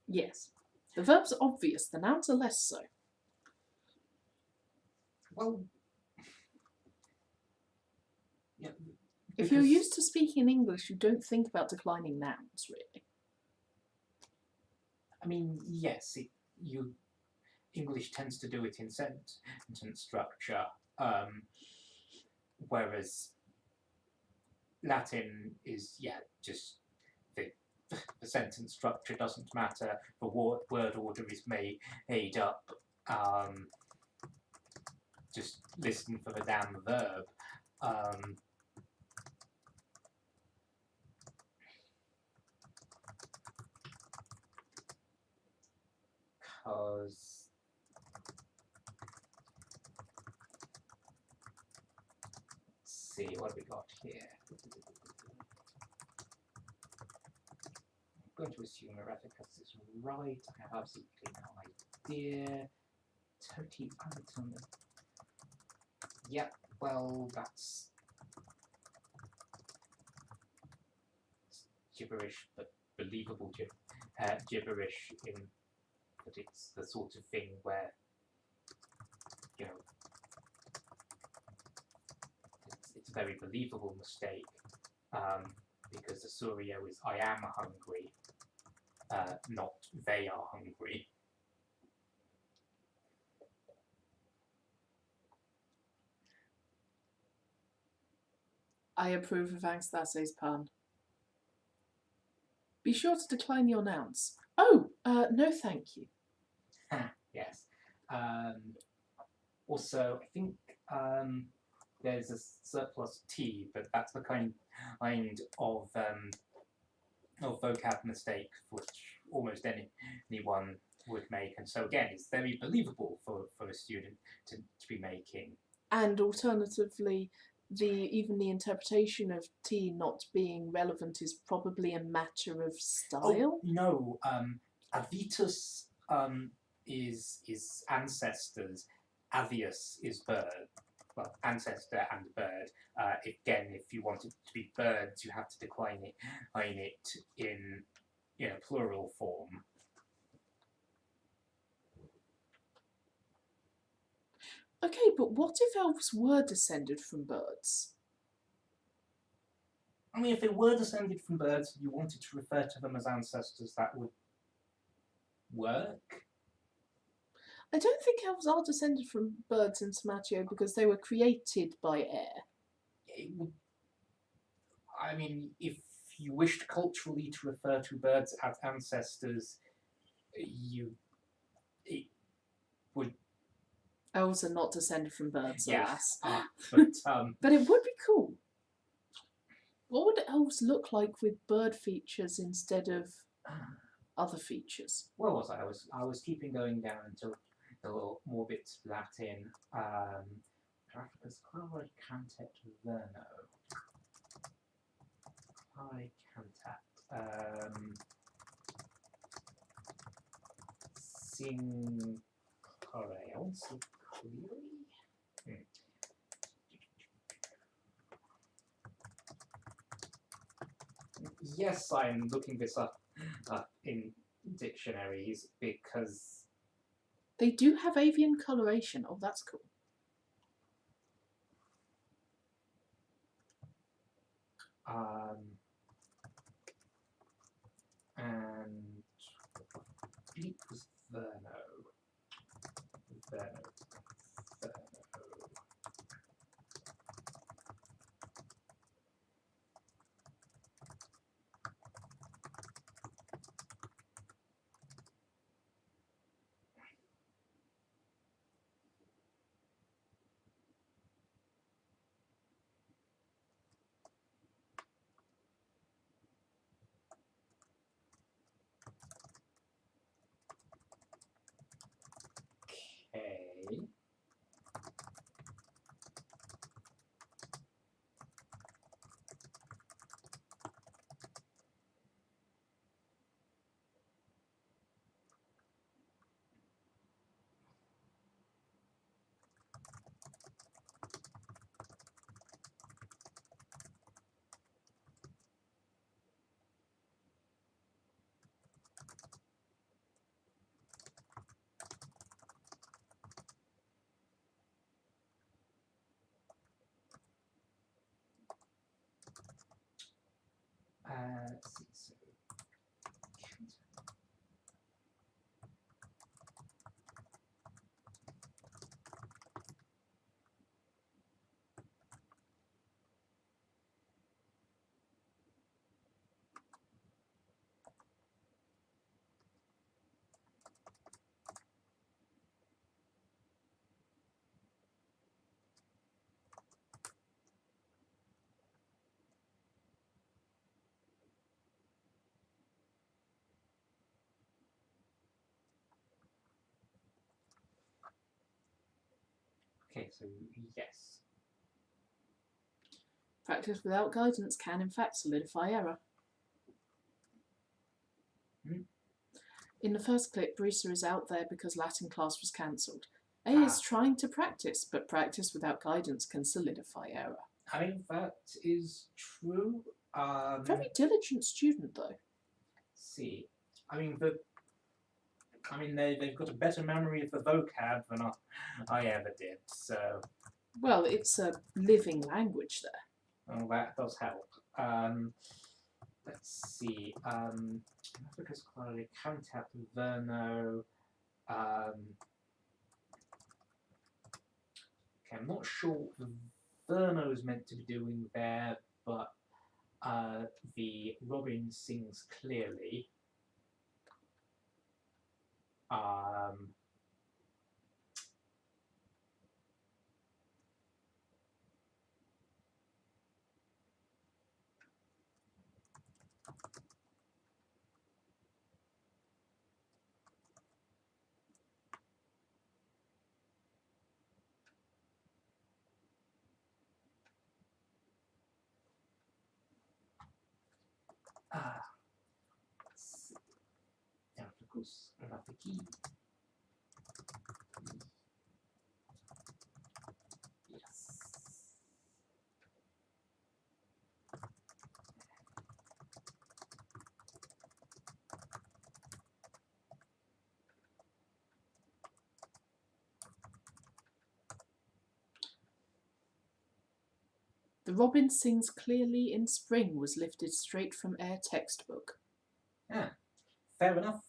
Yes. The verbs are obvious, the nouns are less so. well, yeah. If you're Because- used to speaking in English, you don't think about declining nouns, really. I mean, yes, English tends to do it in sentence structure, whereas Latin is, just the sentence structure doesn't matter. The word order is made up. Just listen for the damn verb. Because let's see, what have we got here? I'm going to assume Erraticus is right. I have absolutely no idea. Toti item. Yep, well, that's gibberish, but believable gibberish in that it's the sort of thing where, you know, it's a very believable mistake, because the Surio is I am hungry, not they are hungry. I approve of Angstase's pun. Be sure to decline your nouns. Oh, no thank you. Yes. Also, I think there's a surplus T, but that's the kind of vocab mistake which almost anyone would make, and so again, it's very believable for a student to be making. And alternatively, even the interpretation of T not being relevant is probably a matter of style. Oh, no, avitus is ancestors, avius is bird. Well, ancestor and bird. Again, if you want it to be birds, you have to decline it in plural form. Okay, but what if elves were descended from birds? I mean, if they were descended from birds and you wanted to refer to them as ancestors, that would work. I don't think elves are descended from birds in Samatio because they were created by air. It would, I mean, if you wished culturally to refer to birds as ancestors, it would. Elves are not descended from birds, alas. But it would be cool. What would elves look like with bird features instead of other features? Where was I? I was keeping going down until a little more bits of Latin. Graphicus clari cantet verno. Clari cantat. Sing clare. I want to see clearly. Yes, I'm looking this up in dictionaries because They do have avian coloration. Oh, that's cool. And bleak was Verno. Verno. Okay. Let's see. So, okay, so yes. Practice without guidance can, in fact, solidify error. Hmm. In the first clip, Brisa is out there because Latin class was cancelled. A is trying to practice, but practice without guidance can solidify error. I mean, that is true. Very diligent student, though. See, I mean, they've got a better memory of the vocab than I ever did. So, Well, it's a living language there. well, that does help. Let's see. Africa's quality contact Verno. Okay, I'm not sure what the Verno is meant to be doing there, but the Robin sings clearly. Let's see. Africa's Rafiki. Yes. The Robin sings clearly in spring was lifted straight from Air textbook. Yeah, fair enough.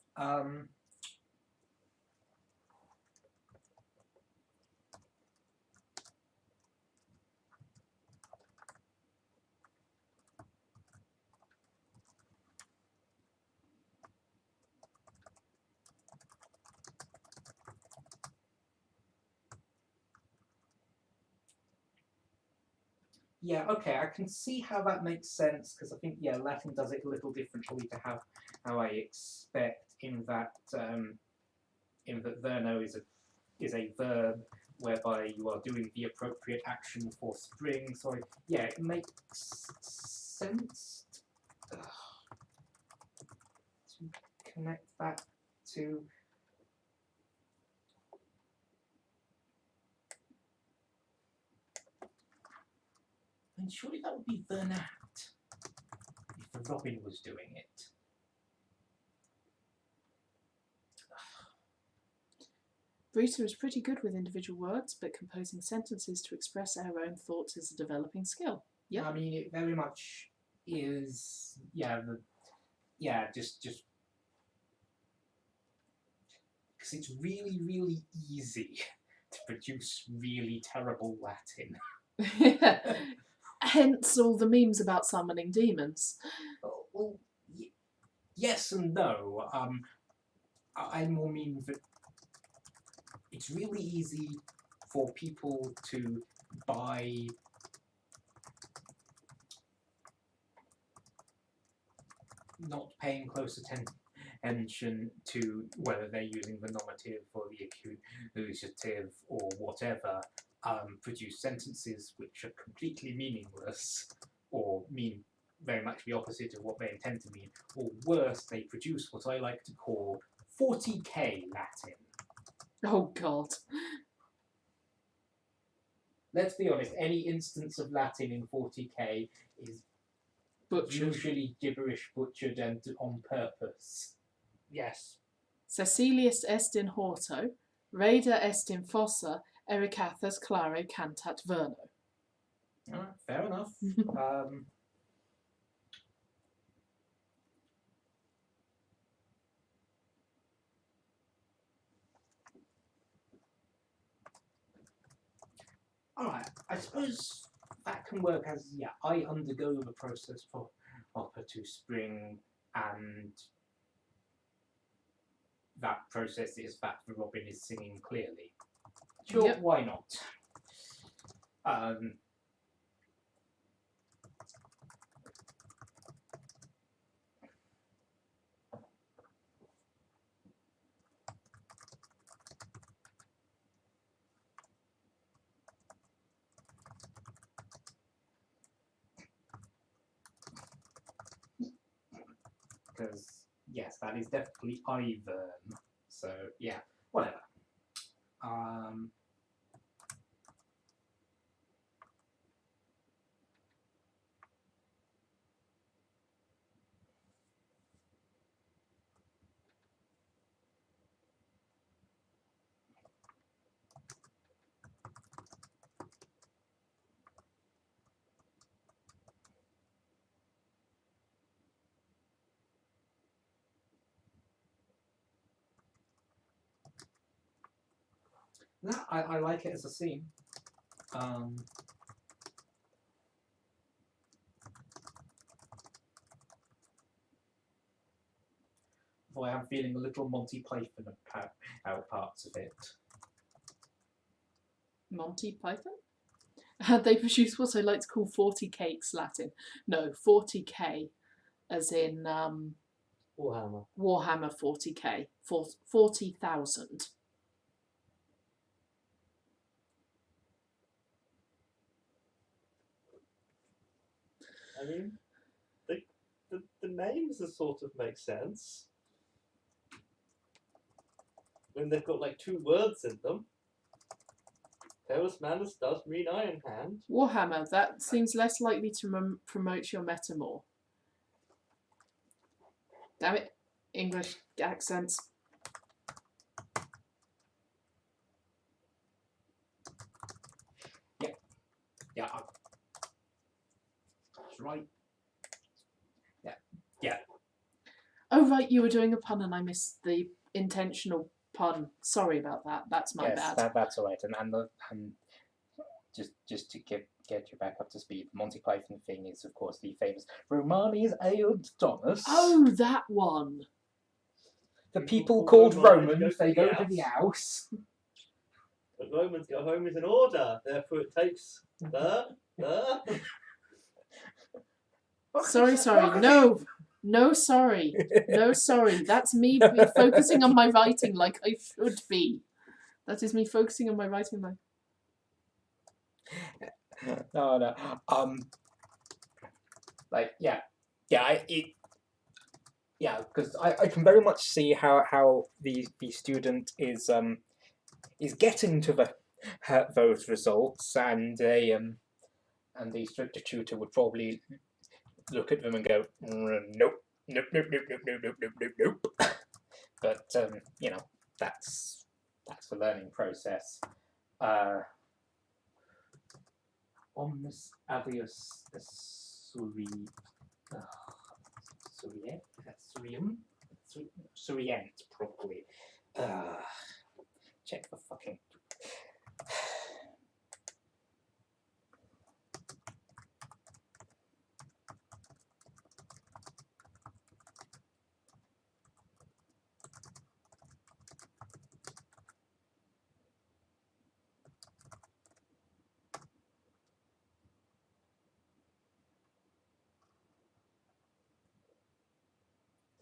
Yeah, okay, I can see how that makes sense because I think Latin does it a little differently to how I expect in that verno is a verb whereby you are doing the appropriate action for spring. So it makes sense to connect that to. And surely that would be Vernat if the Robin was doing it. Brita is pretty good with individual words, but composing sentences to express our own thoughts is a developing skill. Yep. I mean, it very much is. Just because it's really, really easy to produce really terrible Latin. Hence all the memes about summoning demons. Well, yes and no. I more mean that it's really easy for people to buy not paying close attention to whether they're using the nominative or the accusative or whatever, produce sentences which are completely meaningless or mean very much the opposite of what they intend to mean, or worse, they produce what I like to call 40k Latin. Oh God. Let's be honest, any instance of Latin in 40k is Butchered. usually gibberish butchered and on purpose. Yes. Cecilius est in horto, Rada est in fossa, Ericathas clare cantat verno. Fair enough. Alright, I suppose that can work as, yeah, I undergo the process for Opera to Spring, and that process is that the robin is singing clearly. Sure, Yep. why not? Because, yes, that is definitely Ivern. So, yeah, whatever. No, I like it as a scene. Though I am feeling a little Monty Python about parts of it. Monty Python? They produce what I like to call 40 cakes Latin. No, 40k, as in Warhammer. Warhammer 40k, 40,000. I mean, the names are sort of make sense. When they've got like 2 words in them. Chaos Manus does mean Iron Hand. Warhammer, that seems less likely to promote your meta more. Damn it, English accents. Yeah, that's right. Yeah. Oh right, you were doing a pun and I missed the intentional pun. Sorry about that. That's my Yes, bad. that's all right. And just to get you back up to speed, the Monty Python thing is, of course, the famous Romanes Aeund Domus. Oh, that one. The People people call called Romans Romans, go to they the go to house. the house. But Romans go home is in order, therefore it takes the. Sorry. No, sorry. No, sorry. That's me focusing on my writing like I should be. That is me focusing on my writing like. No. Because I can very much see how the student is getting to those results, and the instructor tutor would probably look at them and go, nope. But that's the learning process. Omnis alias Surient, probably. Check the fucking.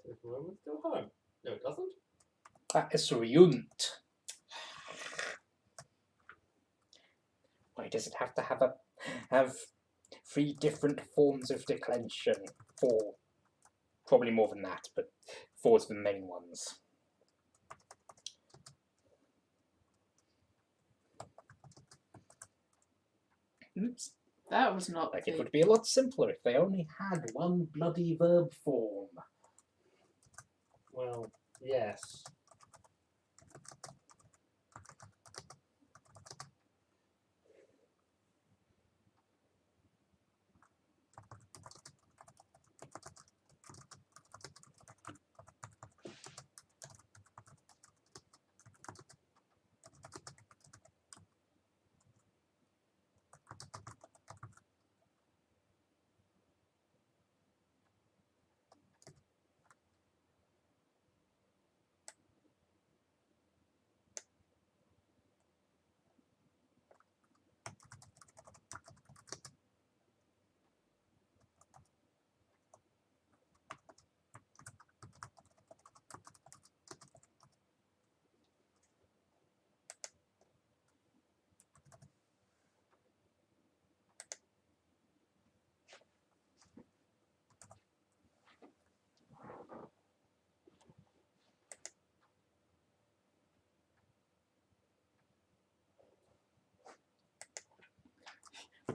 Does Romans go home? No, it doesn't. Surient. Why does it have to have 3 different forms of declension? 4, probably more than that, but 4's the main ones. Oops. That was not It would be a lot simpler if they only had 1 bloody verb form. Well, yes.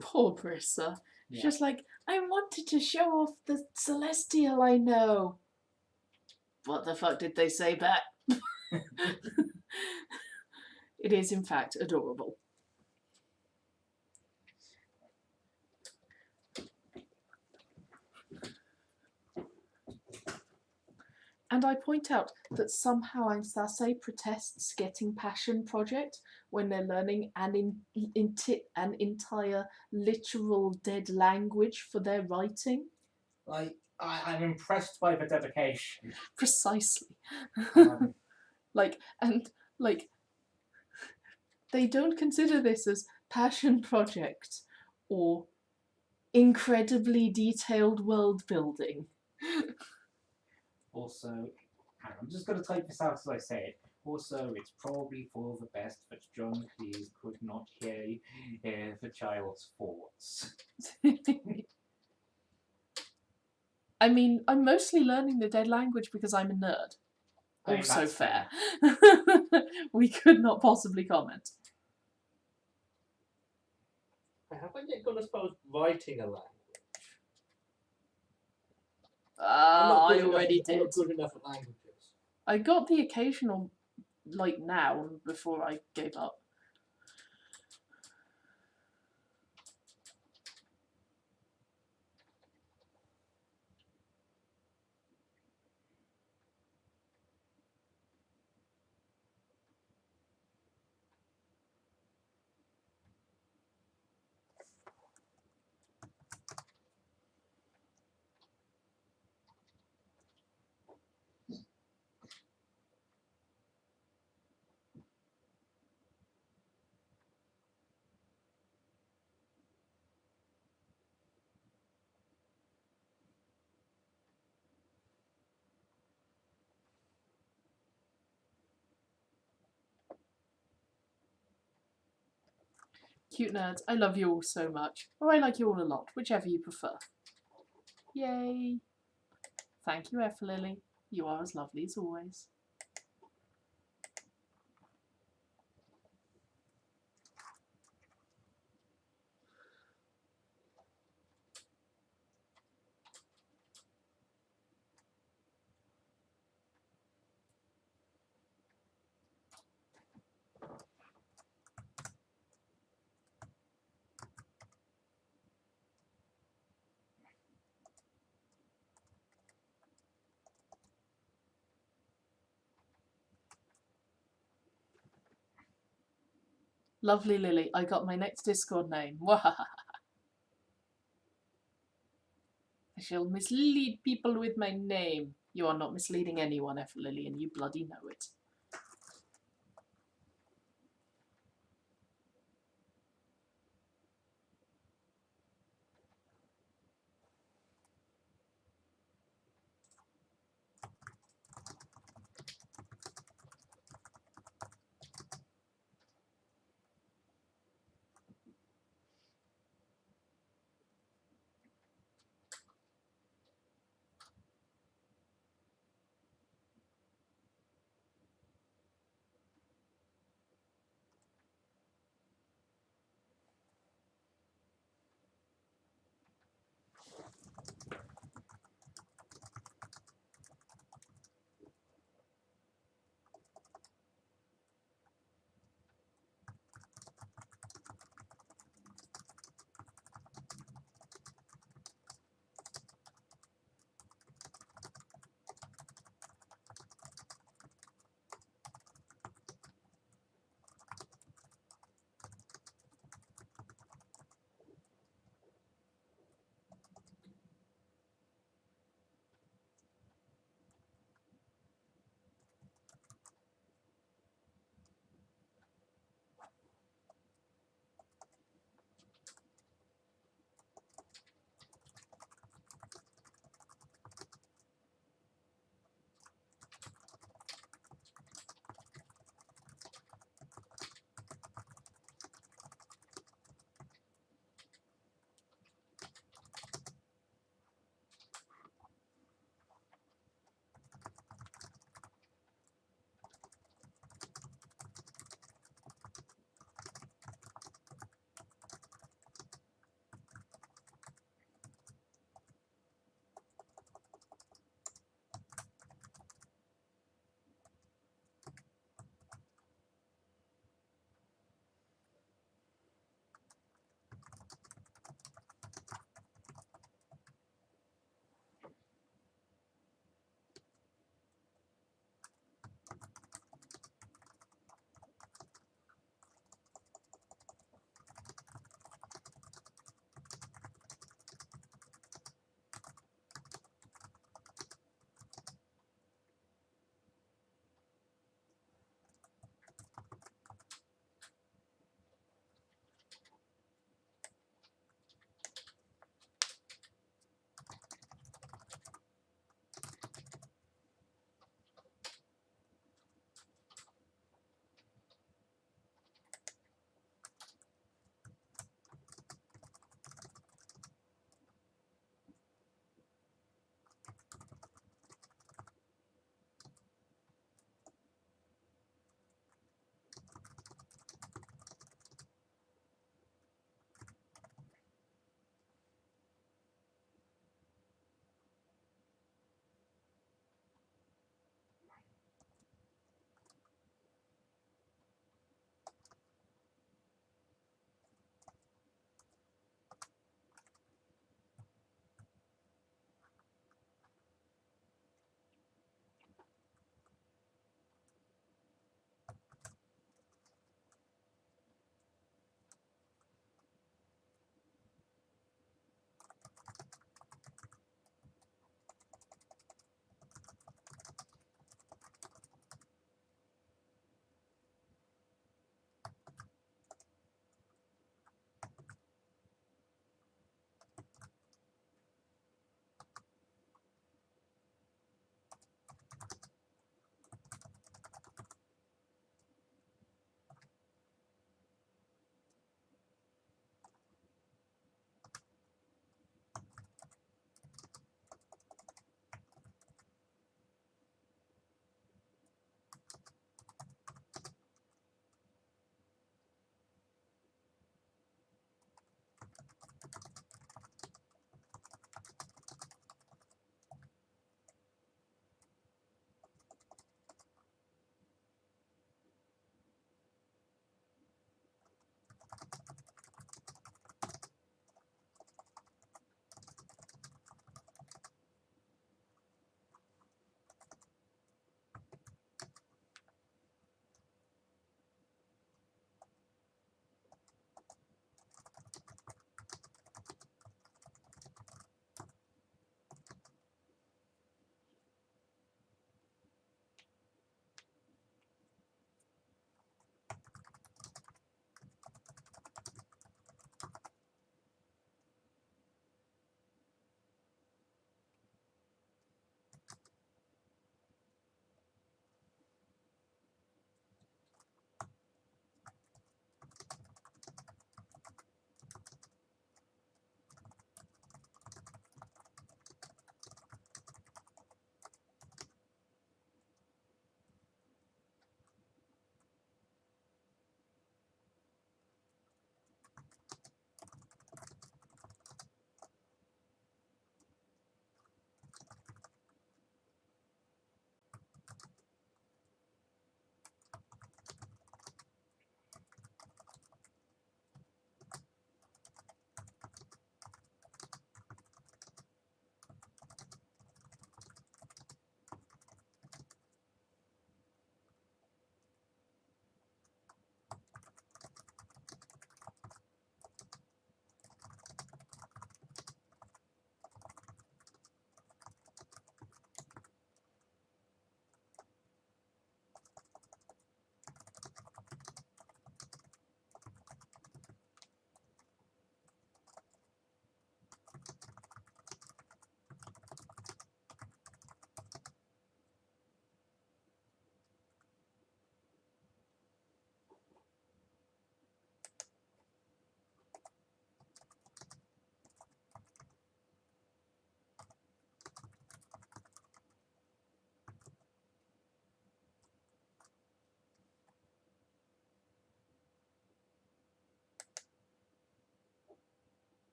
Poor Brissa. She's Yeah. just like, I wanted to show off the celestial I know. What the fuck did they say back? It is, in fact, adorable. And I point out that somehow Ansase protests getting passion project when they're learning an entire literal dead language for their writing. Like, I'm impressed by the dedication. Precisely. Um, like, they don't consider this as passion project or incredibly detailed world building. Also, I'm just going to type this out as I say it. Also, it's probably for the best that John Cleese could not hear the child's thoughts. I mean, I'm mostly learning the dead language because I'm a nerd. I mean, Also that's fair. We could not possibly comment. I haven't yet gone as far as writing a language. I already I'm did. not good enough at languages. I got the occasional, like, noun before I gave up. Cute nerds, I love you all so much. Or I like you all a lot, whichever you prefer. Yay! Thank you, Lily. You are as lovely as always. Lovely Lily, I got my next Discord name. Wahaha. I shall mislead people with my name. You are not misleading anyone, Lily, and you bloody know it.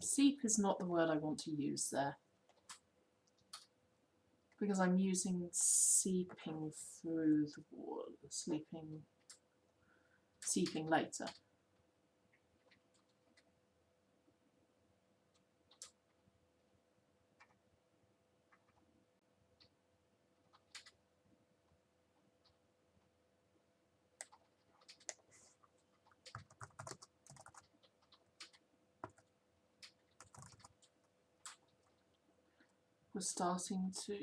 Seep is not the word I want to use there. Because I'm using seeping through the wall, seeping later. We're starting to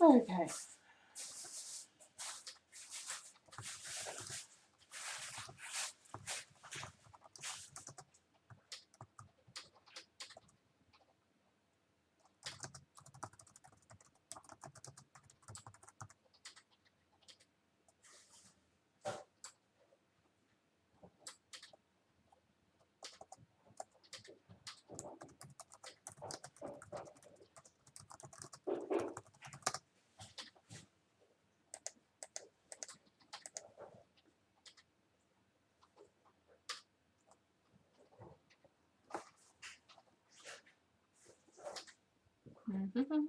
okay. Mm-hmm.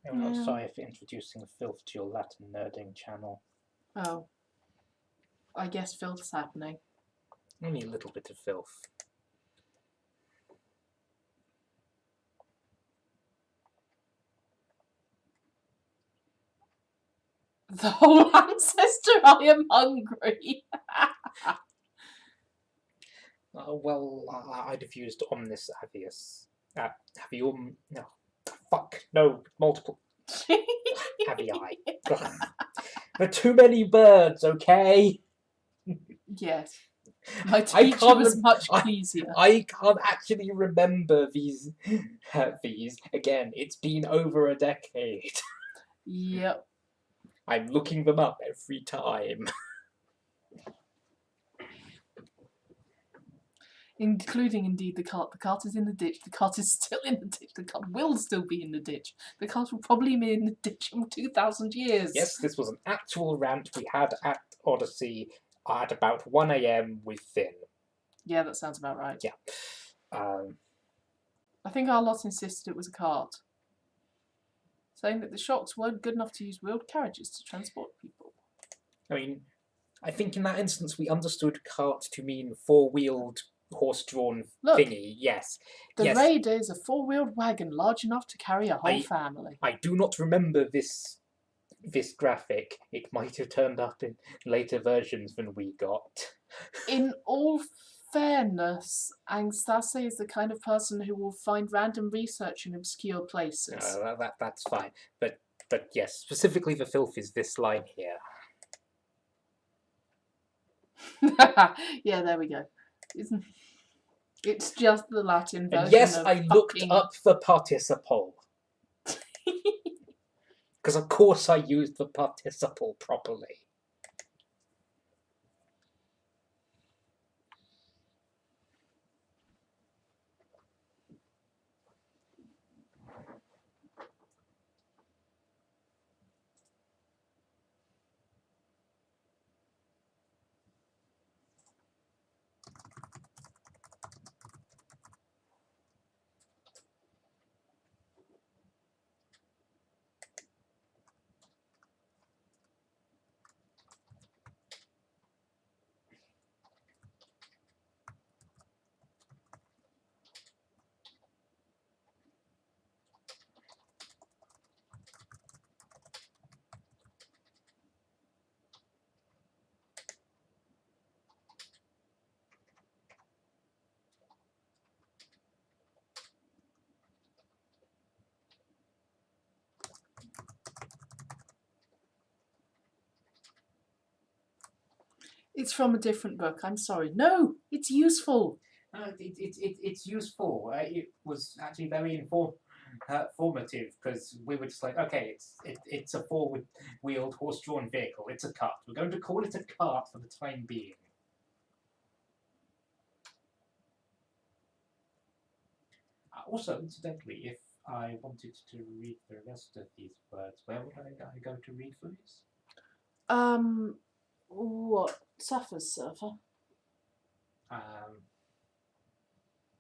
I'm not Yeah. sorry for introducing filth to your Latin nerding channel. Oh. I guess filth's happening. Only a little bit of filth. The whole ancestor, I am hungry. Well, I'd have used omnis avius. Avium. No. Fuck. No. Multiple. Avii. There are too many birds, okay? Yes. My I teacher can't was much I- easier. I can't actually remember these. These. Again, it's been over a decade. Yep. I'm looking them up every time. Including, indeed, the cart. The cart is in the ditch. The cart is still in the ditch. The cart will still be in the ditch. The cart will probably be in the ditch in 2,000 years. Yes, this was an actual rant we had at Odyssey at about 1 AM with Finn. Yeah, that sounds about right. Yeah. I think our lot insisted it was a cart, saying that the shocks weren't good enough to use wheeled carriages to transport people. I mean, I think in that instance we understood cart to mean four-wheeled, horse-drawn Look. thingy. Yes. The Yes. Raider is a four-wheeled wagon large enough to carry a whole I- family. I do not remember this graphic. It might have turned up in later versions than we got. In all fairness, Angstase is the kind of person who will find random research in obscure places. That's fine. But yes, specifically the filth is this line here. Yeah, there we go. It's just the Latin version. And yes, of I looked fucking... up the participle. Because of course I used the participle properly. It's from a different book. I'm sorry. No, it's useful. It's useful. It was actually very informative because we were just like, okay, it's a four-wheeled horse-drawn vehicle. It's a cart. We're going to call it a cart for the time being. Also, incidentally, if I wanted to read the rest of these words, where would I go to read these? What? Suffers, Surfer?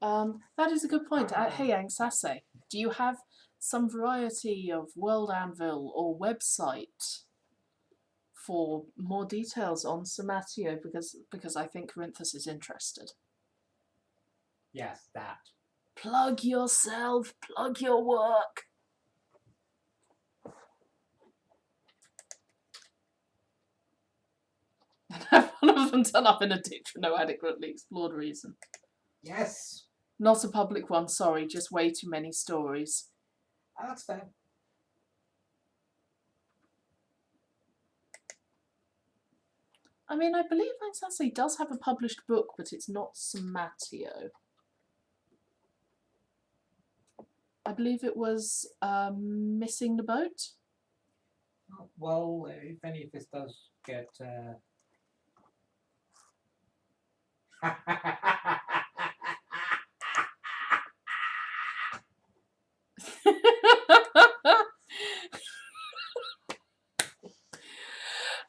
That is a good point. Hey, Angsase, do you have some variety of World Anvil or website for more details on Somatio? Because I think Corinthus is interested. Yes, that. Plug yourself. Plug your work. And have one of them turn up in a ditch for no adequately explored reason. Yes. Not a public one, sorry, just way too many stories. That's fair. I mean, I believe Angsase does have a published book, but it's not Somatio. I believe it was Missing the Boat. Well, if any of this does get...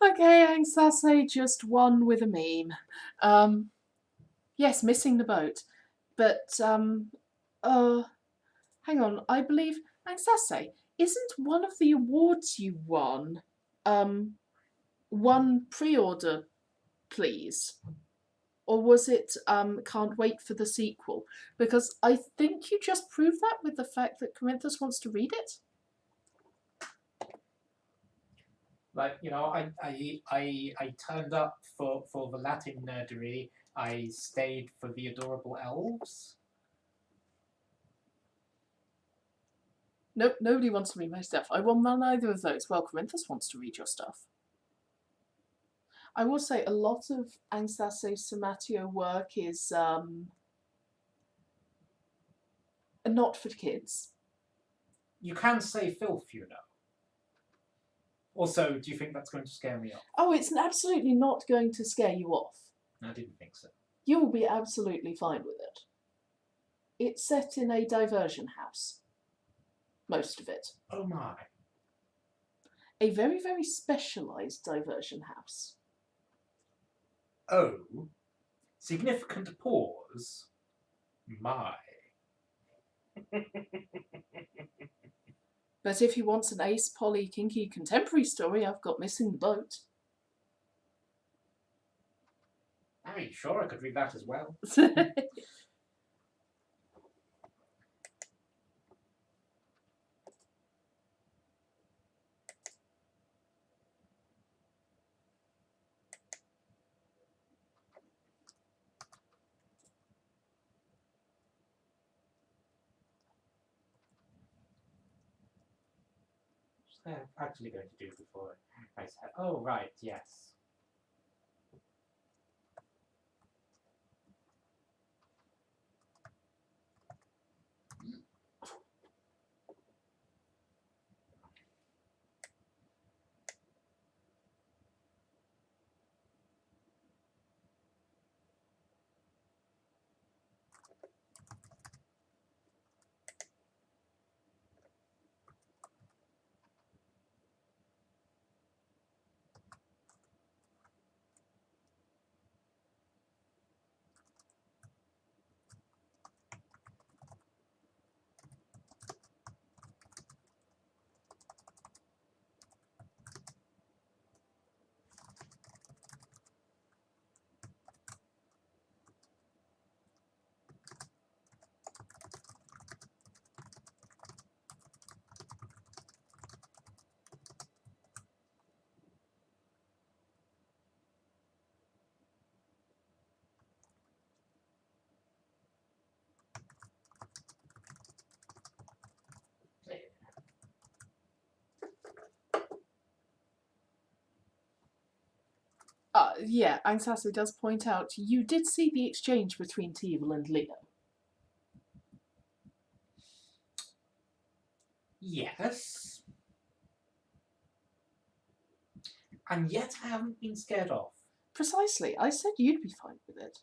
Okay, Angsase, just one with a meme. Yes, Missing the Boat. But, Hang on, I believe Anxasse, isn't one of the awards you won one pre-order, please? Or was it can't wait for the sequel? Because I think you just proved that with the fact that Corinthus wants to read it. Like, you know, I turned up for the Latin nerdery. I stayed for the adorable elves. Nope, nobody wants to read my stuff. I won't run either of those. Well, Corinthus wants to read your stuff. I will say a lot of Anxasse Somatio work is not for kids. You can say filth, you know. Also, do you think that's going to scare me off? Oh, it's absolutely not going to scare you off. I didn't think so. You will be absolutely fine with it. It's set in a diversion house. Most of it. Oh my. A very, very specialised diversion house. Oh. Significant pause. My. But if he wants an ace, poly, kinky, contemporary story, I've got Missing the Boat. I mean, sure, I could read that as well. What was I actually going to do before I said, oh, right, yes. Yeah, Anxasse does point out you did see the exchange between Tevel and Leo. Yes. And yet I haven't been scared off. Precisely. I said you'd be fine with it.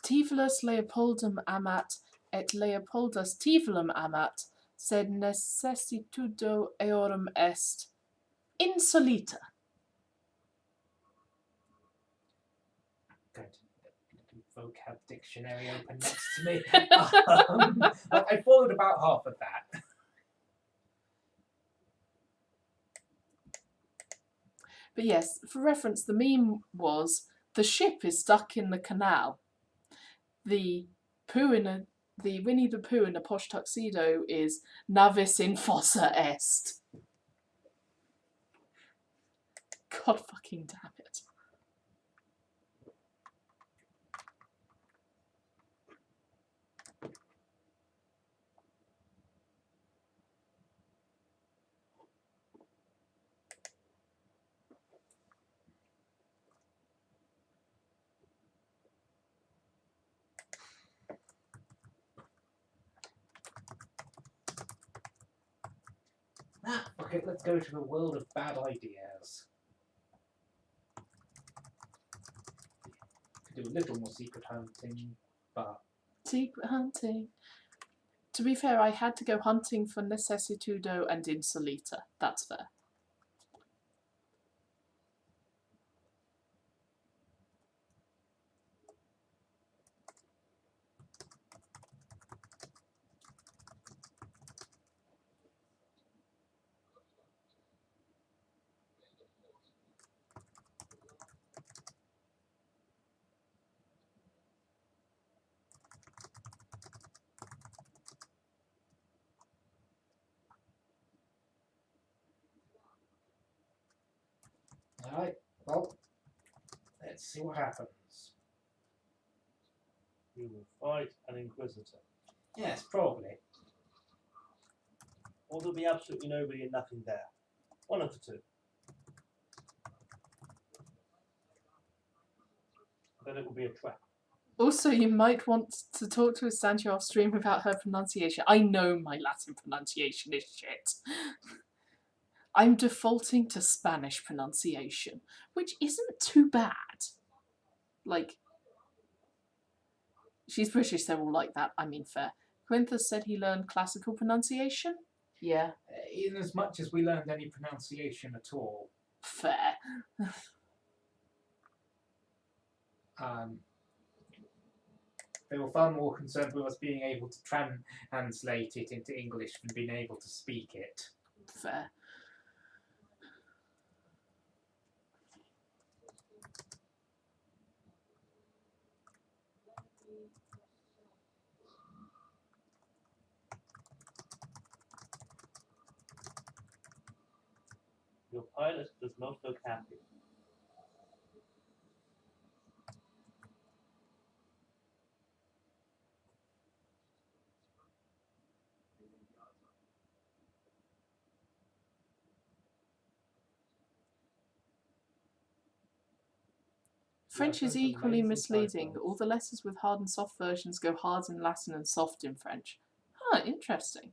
Tevelus Leopoldum amat et Leopoldus Tevelum amat, sed necessitudo eorum est insolita. Going to vocab dictionary open next to me. I followed about half of that. But yes, for reference, the meme was the ship is stuck in the canal. The Winnie the Pooh in a posh tuxedo is navis in fossa est. God fucking damn it. Okay, let's go to the world of bad ideas. Could do a little more secret hunting, but... Secret hunting. To be fair, I had to go hunting for necessitudo and insolita. That's fair. Alright, well, let's see what happens. You will fight an Inquisitor. Yes, probably. Or there'll be absolutely nobody and nothing there. One of the two. Then it will be a trap. Also, you might want to talk to Estantia off stream about her pronunciation. I know my Latin pronunciation is shit. I'm defaulting to Spanish pronunciation, which isn't too bad. Like, she's British, they're all like that. I mean, fair. Quintus said he learned classical pronunciation. Yeah, In as much as we learned any pronunciation at all, fair. they were far more concerned with us being able to translate it into English than being able to speak it. Fair. Your pilot does not look happy. French is That's an equally amazing misleading. typo. All the letters with hard and soft versions go hard in Latin and soft in French. Huh, interesting.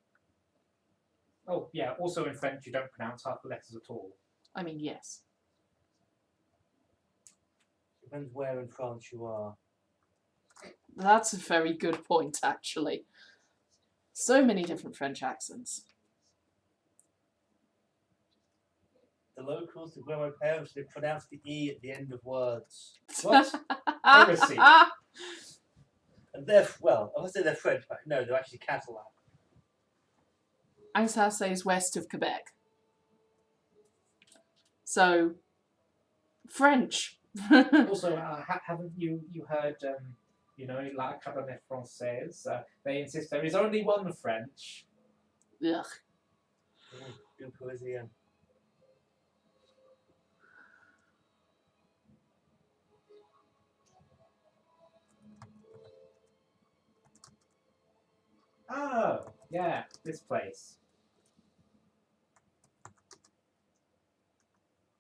Oh, yeah, also in French you don't pronounce half the letters at all. I mean, yes. Depends where in France you are. That's a very good point, actually. So many different French accents. The locals, where my parents, they pronounce the E at the end of words. What? Heresy. And they're, well, I would say they're French, but no, they're actually Catalan. Alsace is west of Quebec. So, French. Also, haven't you heard, La Cabernet Française? They insist there is only one French. Ugh. Du Parisien. Oh, yeah, this place.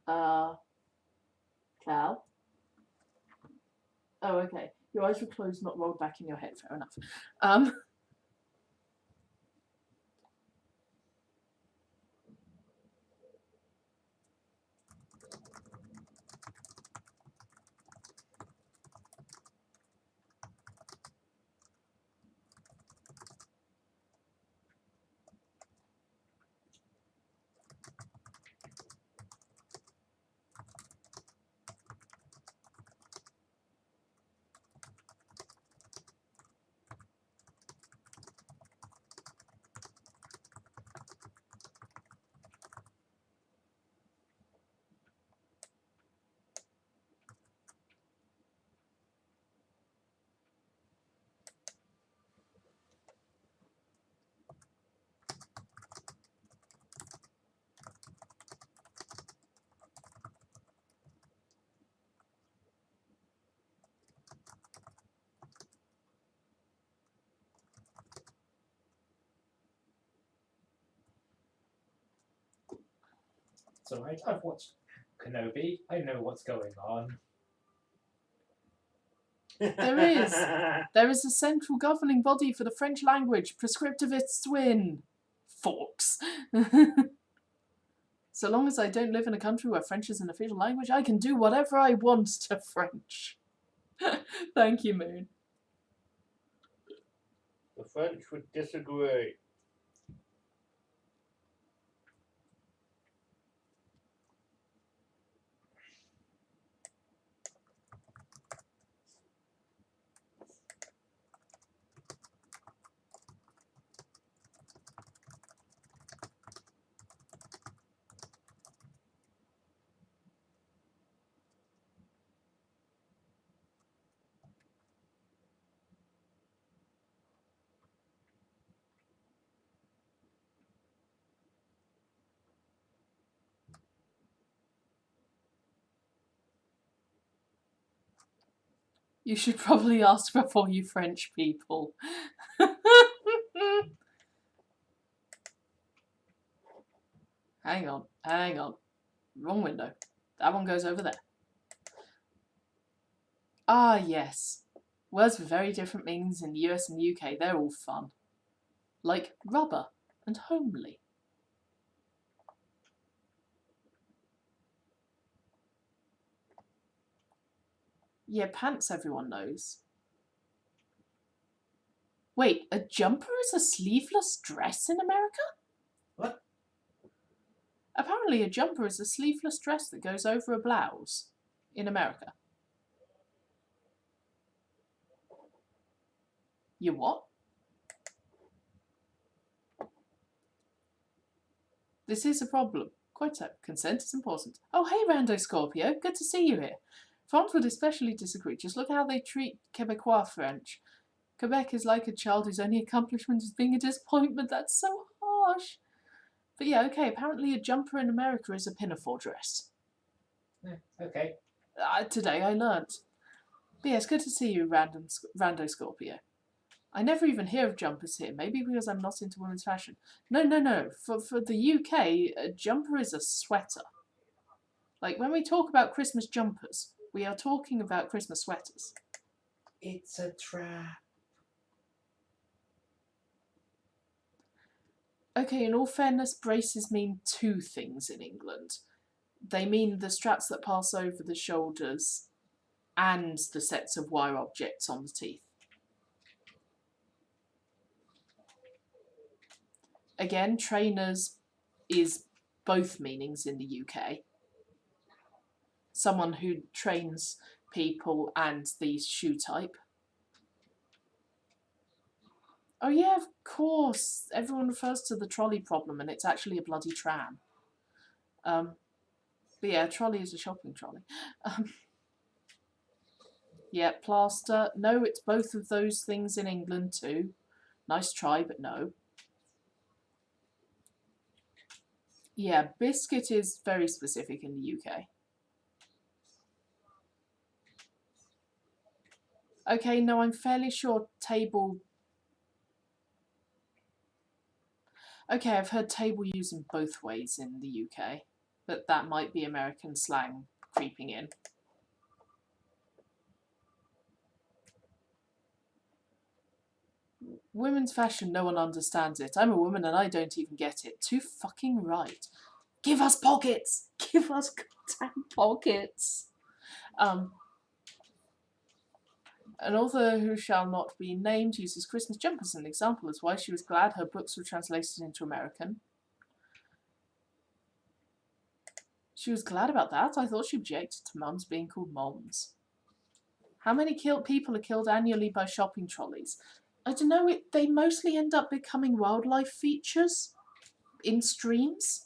Cal? Oh, okay. Your eyes were closed, not rolled back in your head. Fair enough. So I've watched Kenobi. I know what's going on. There is a central governing body for the French language. Prescriptivists win. Forks. So long as I don't live in a country where French is an official language, I can do whatever I want to French. Thank you, Moon. The French would disagree. You should probably ask before you French people. Hang on, hang on. Wrong window. That one goes over there. Ah, yes. Words with very different meanings in the US and the UK, they're all fun. Like rubber and homely. Yeah, pants everyone knows. Wait, a jumper is a sleeveless dress in America? What? Apparently a jumper is a sleeveless dress that goes over a blouse in America. You what? This is a problem. Quite so. Consent is important. Oh, hey, Rando Scorpio. Good to see you here. France would especially disagree. Just look how they treat Quebecois French. Quebec is like a child whose only accomplishment is being a disappointment. That's so harsh. But yeah, okay, apparently a jumper in America is a pinafore dress. Yeah, okay. Today I learnt. But yeah, it's good to see you, Rando Scorpio. I never even hear of jumpers here, maybe because I'm not into women's fashion. No. For the UK, a jumper is a sweater. Like, when we talk about Christmas jumpers, we are talking about Christmas sweaters. It's a trap. Okay, in all fairness, braces mean two things in England. They mean the straps that pass over the shoulders and the sets of wire objects on the teeth. Again, trainers is both meanings in the UK. Someone who trains people and the shoe type. Oh yeah, of course. Everyone refers to the trolley problem and it's actually a bloody tram. But yeah, a trolley is a shopping trolley. Yeah, plaster. No, it's both of those things in England too. Nice try, but no. Yeah, biscuit is very specific in the UK. Okay, no, I'm fairly sure table... Okay, I've heard table used in both ways in the UK, but that might be American slang creeping in. Women's fashion, no one understands it. I'm a woman and I don't even get it. Too fucking right. Give us pockets! Give us goddamn pockets! An author who shall not be named uses Christmas jumpers as an example as why she was glad her books were translated into American. She was glad about that? I thought she objected to mums being called moms. How many people are killed annually by shopping trolleys? I don't know, they mostly end up becoming wildlife features in streams.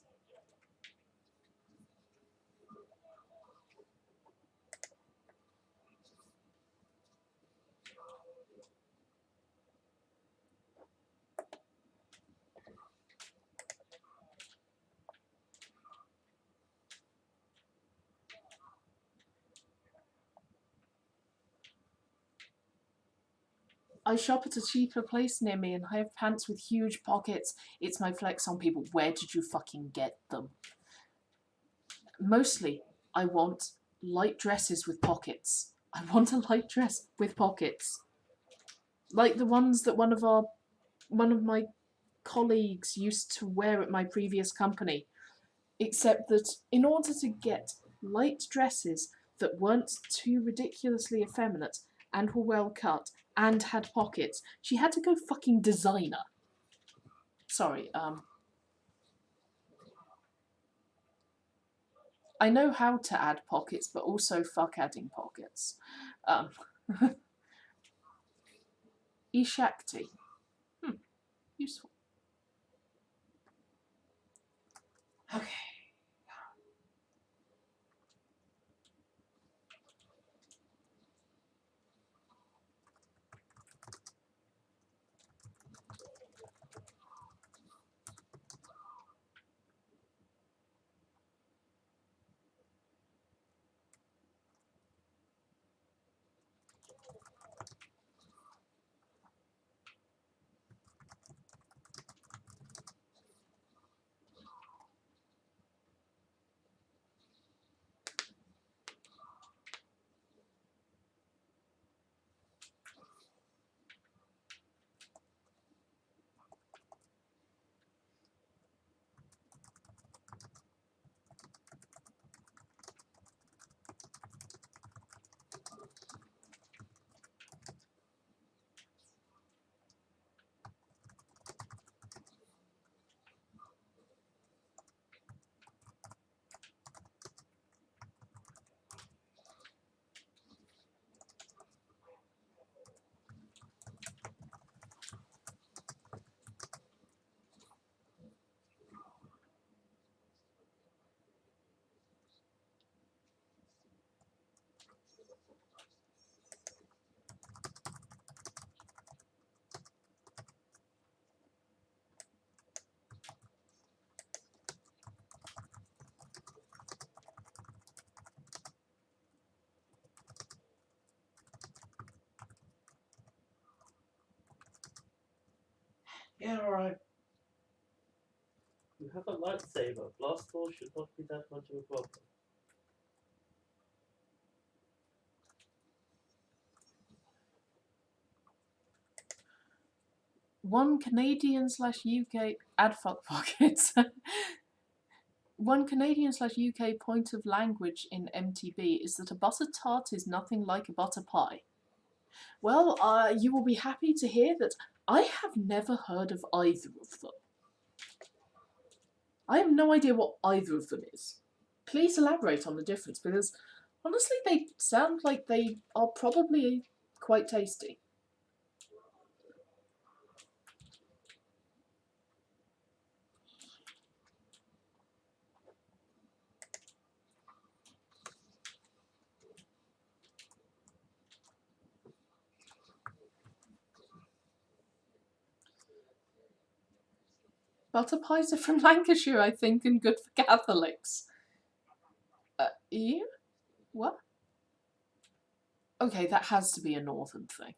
I shop at a cheaper place near me and I have pants with huge pockets. It's my flex on people. Where did you fucking get them? Mostly, I want light dresses with pockets. I want a light dress with pockets. Like the ones that one of my colleagues used to wear at my previous company. Except that in order to get light dresses that weren't too ridiculously effeminate and were well cut and had pockets, she had to go fucking designer. Sorry, I know how to add pockets, but also fuck adding pockets. Ishakti. Useful. Okay. Yeah, alright. You have a lightsaber. Blast balls should not be that much of a problem. One Canadian slash UK ad fuck pockets. One Canadian slash UK point of language in MTB is that a butter tart is nothing like a butter pie. Well, you will be happy to hear that I have never heard of either of them. I have no idea what either of them is. Please elaborate on the difference, because honestly they sound like they are probably quite tasty. Butter pies are from Lancashire, I think, and good for Catholics. You? What? Okay, that has to be a northern thing.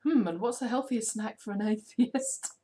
And what's the healthiest snack for an atheist?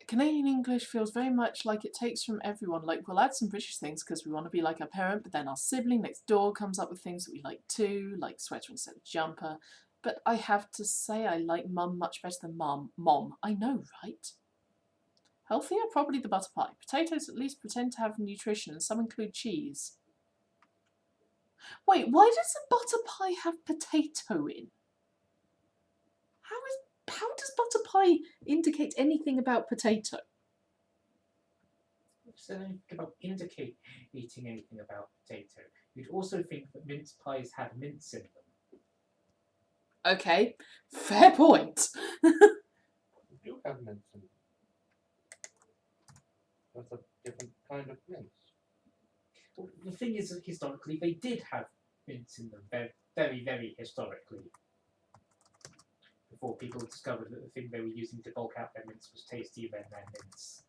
Canadian English feels very much like it takes from everyone. Like, we'll add some British things because we want to be like our parent, but then our sibling next door comes up with things that we like too, like sweater instead of jumper. But I have to say I like mum much better than mom. I know, right? Healthier? Probably the butter pie. Potatoes at least pretend to have nutrition, and some include cheese. Wait, why does a butter pie have potato in? How does butter pie indicate anything about potato? So anything about indicate eating anything about potato. You'd also think that mince pies had mince in them. Okay, fair point. We do have mince in them. That's a different kind of mince. Well, the thing is that historically they did have mince in them, very, very, very historically. Before people discovered that the thing they were using to bulk out their mince was tastier than their mince.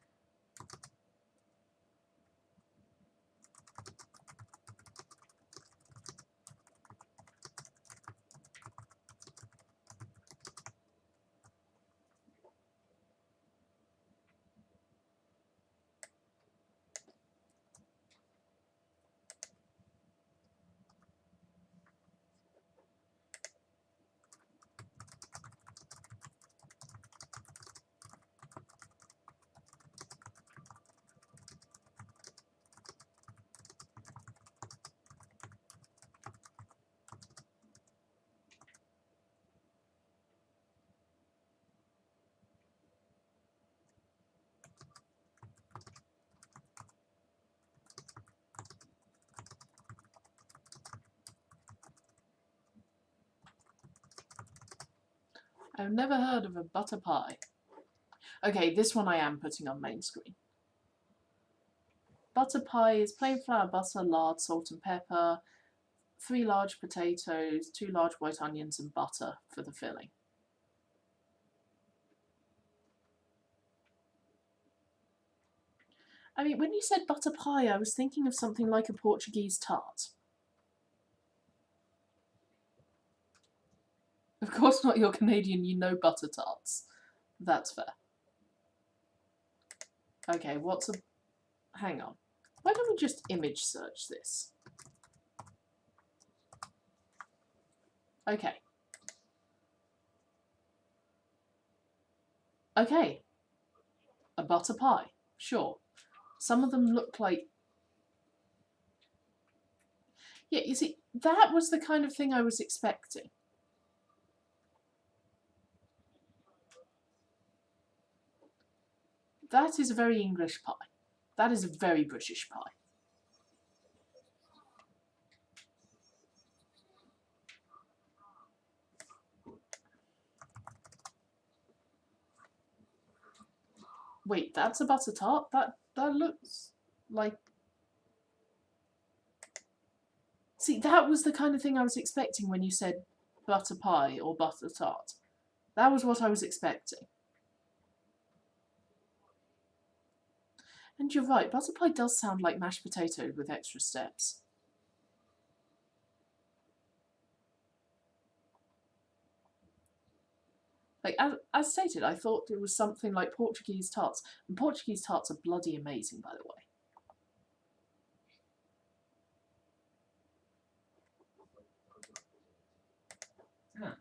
I've never heard of a butter pie. Okay, this one I am putting on main screen. Butter pie is plain flour, butter, lard, salt and pepper, 3 large potatoes, 2 large white onions and butter for the filling. I mean, when you said butter pie, I was thinking of something like a Portuguese tart. Of course not, you're Canadian, you know butter tarts. That's fair. Okay, what's a... Hang on. Why don't we just image search this? Okay. Okay. A butter pie. Sure. Some of them look like... Yeah, you see, that was the kind of thing I was expecting. That is a very English pie. That is a very British pie. Wait, that's a butter tart? That looks like... See, that was the kind of thing I was expecting when you said butter pie or butter tart. That was what I was expecting. And you're right, butter pie does sound like mashed potato with extra steps. Like, as stated, I thought it was something like Portuguese tarts. And Portuguese tarts are bloody amazing, by the way. Huh.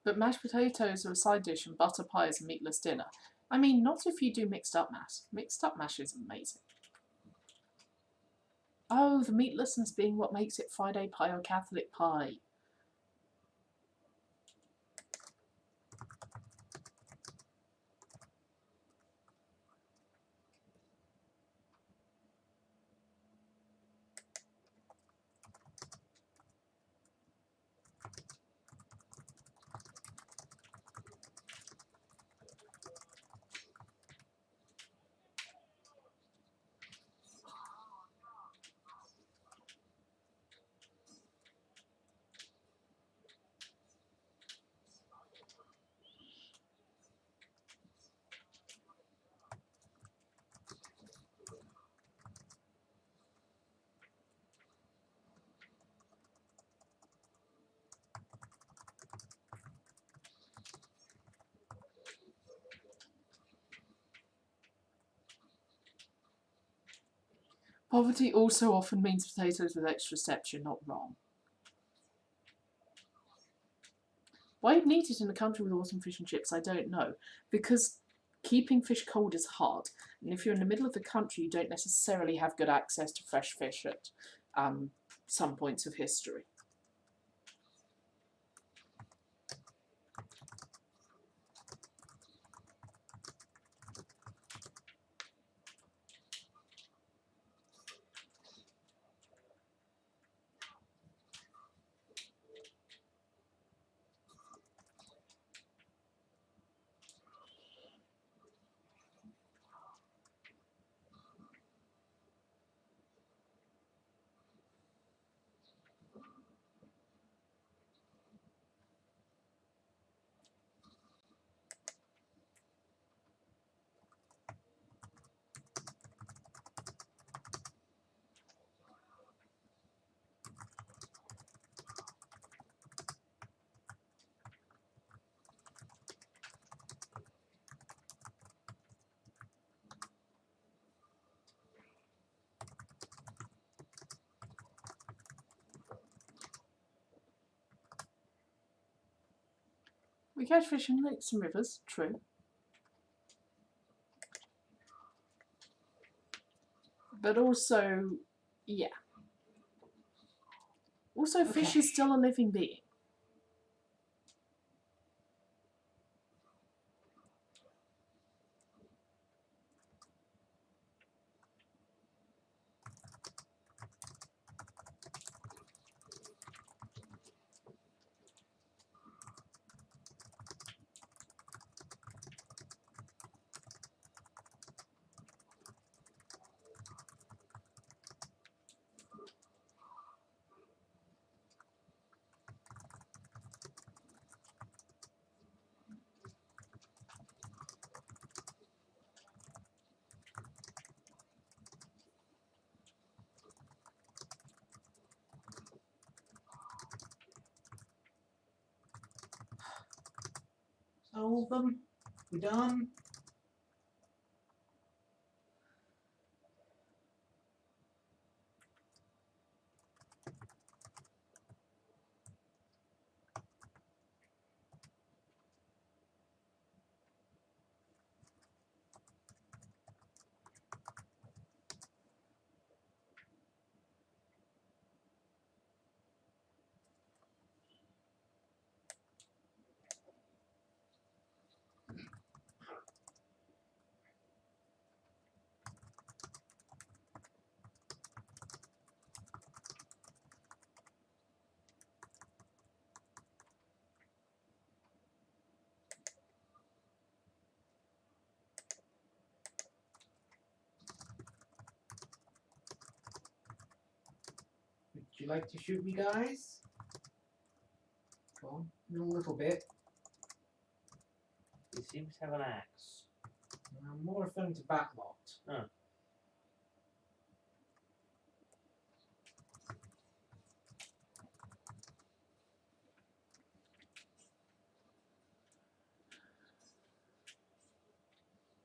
But mashed potatoes are a side dish and butter pie is a meatless dinner. I mean, not if you do mixed up mash. Mixed up mash is amazing. Oh, the meatlessness being what makes it Friday pie or Catholic pie. Poverty also often means potatoes with extra steps. You're not wrong. Why you'd need it in a country with awesome fish and chips, I don't know. Because keeping fish cold is hard. And if you're in the middle of the country, you don't necessarily have good access to fresh fish at some points of history. We catch fish in lakes and rivers, true. But also, yeah. Also, fish Okay. is still a living being. All of them? We done? Would you like to shoot me, guys? Go on, in a little bit. He seems to have an axe. I'm more referring to Batlot. Oh.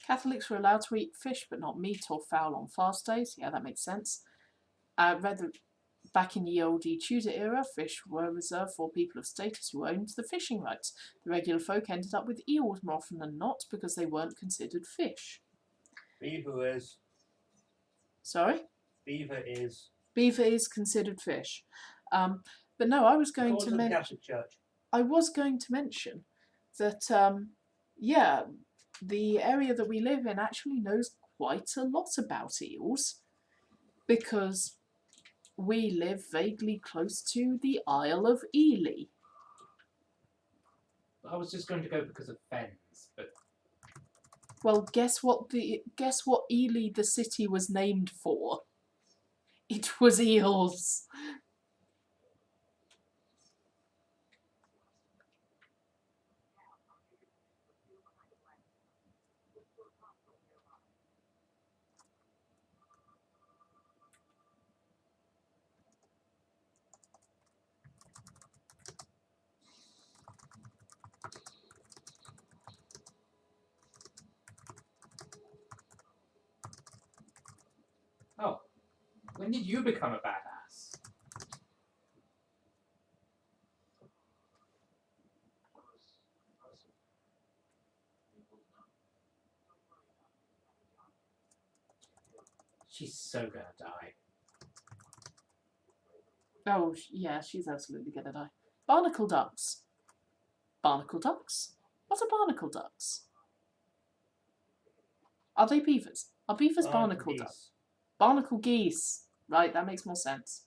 Catholics were allowed to eat fish but not meat or fowl on fast days. Yeah, that makes sense. Rather, back in the old Tudor era, fish were reserved for people of status who owned the fishing rights. The regular folk ended up with eels more often than not because they weren't considered fish. Beaver is. Sorry? Beaver is. Beaver is considered fish. But no, I was going According to to the mention. Catholic Church. I was going to mention that, yeah, the area that we live in actually knows quite a lot about eels because we live vaguely close to the Isle of Ely. I was just going to go because of Fens, but Well, guess what Ely the city was named for? It was eels. oh, when did you become a badass? She's so gonna die. Oh, yeah, she's absolutely gonna die. Barnacle ducks. Barnacle ducks? What are barnacle ducks? Are they beavers? Are beavers barnacle ducks? Geese. Barnacle geese. Right, that makes more sense.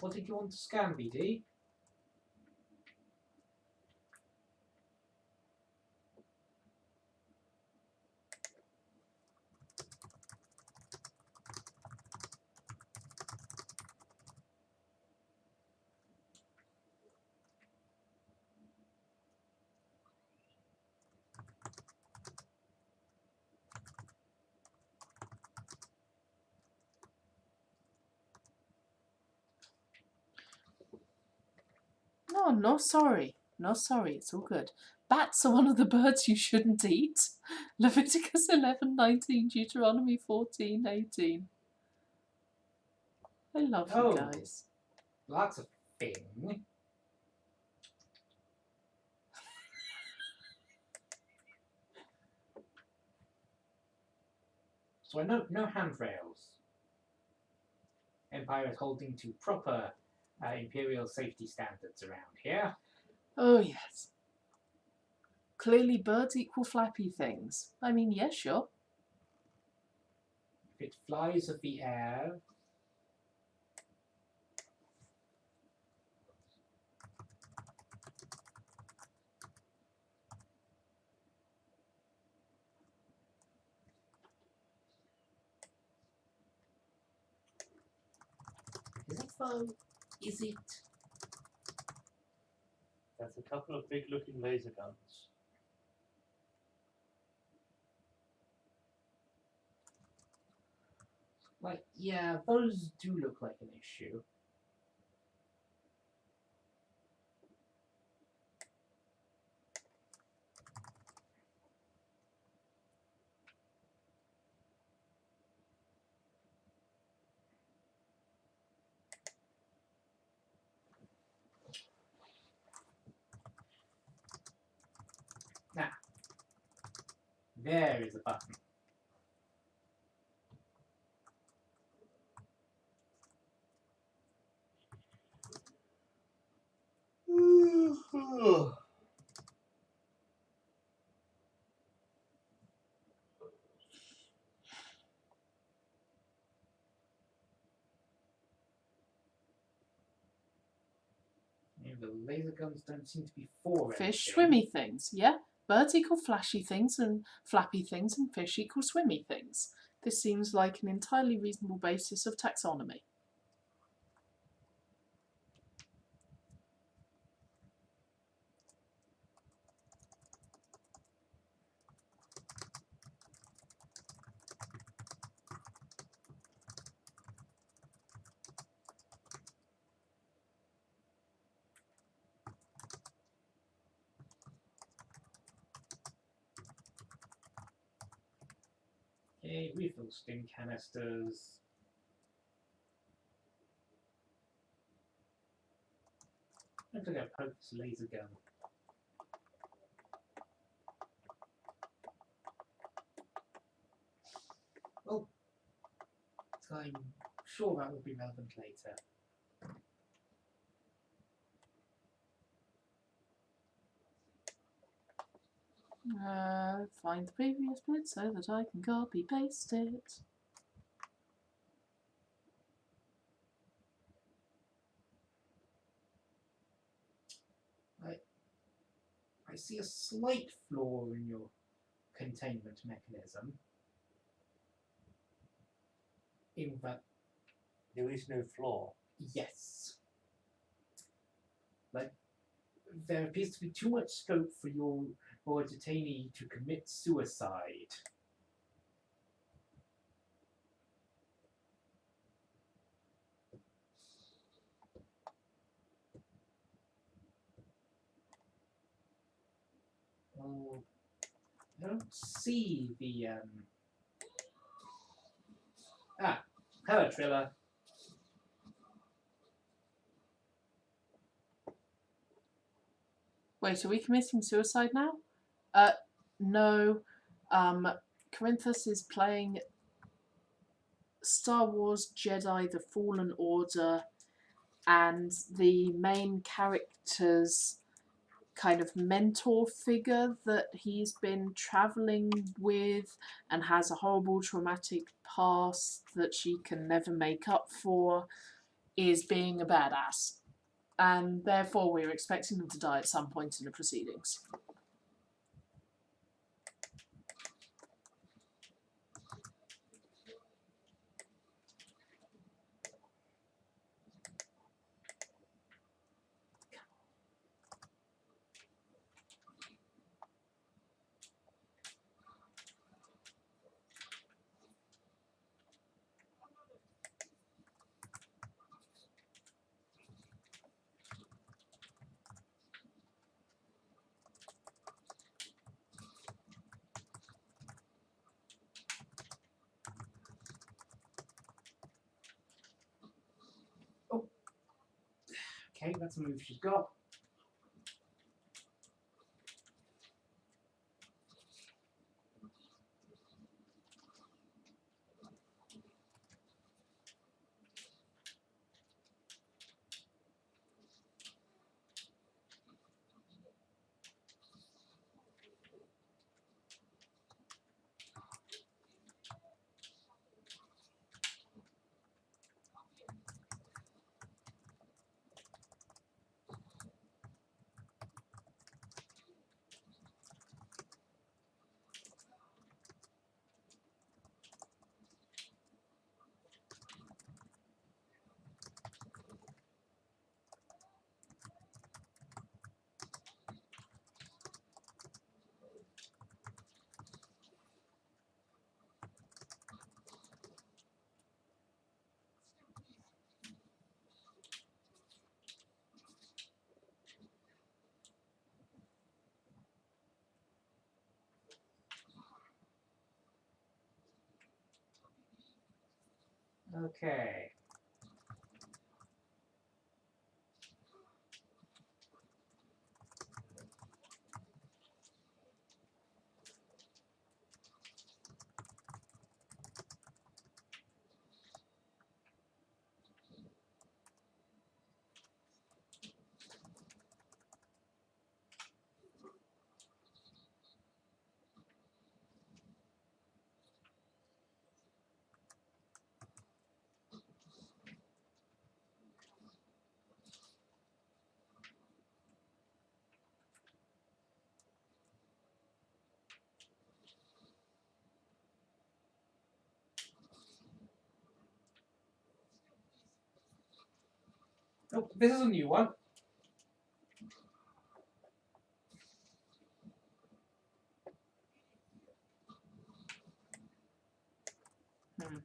What did you want to scan, BD? Oh, no sorry. No sorry, it's all good. Bats are one of the birds you shouldn't eat. Leviticus 11:19, Deuteronomy 14:18. I love you Oh. guys. That's a thing. So I know no handrails. Empire is holding to proper imperial safety standards around here. Oh, yes. Clearly birds equal flappy things. I mean, yes, sure. If it flies of the air, is it though? Is it? That's a couple of big looking laser guns. Like, yeah, those do look like an issue. Now, there is a button. Yeah, the laser guns don't seem to be for Fish, anything. swimmy things, yeah? Birds equal flashy things and flappy things, and fish equal swimmy things. This seems like an entirely reasonable basis of taxonomy. Okay, refill stim canisters. I'm gonna poke this laser gun. Well, I'm sure that will be relevant later. Find the previous bit so that I can copy paste it. I see a slight flaw in your containment mechanism. In that, There is no flaw. yes. Like, there appears to be too much scope for your detainee to commit suicide. Well, I don't see the hello, Triller. Wait, are we committing suicide now? No. Corinthus is playing Star Wars Jedi The Fallen Order, and the main character's kind of mentor figure that he's been traveling with and has a horrible traumatic past that she can never make up for is being a badass. And therefore we're expecting them to die at some point in the proceedings. Okay, that's a move she's got. Okay. Oh, this is a new one. Hmm.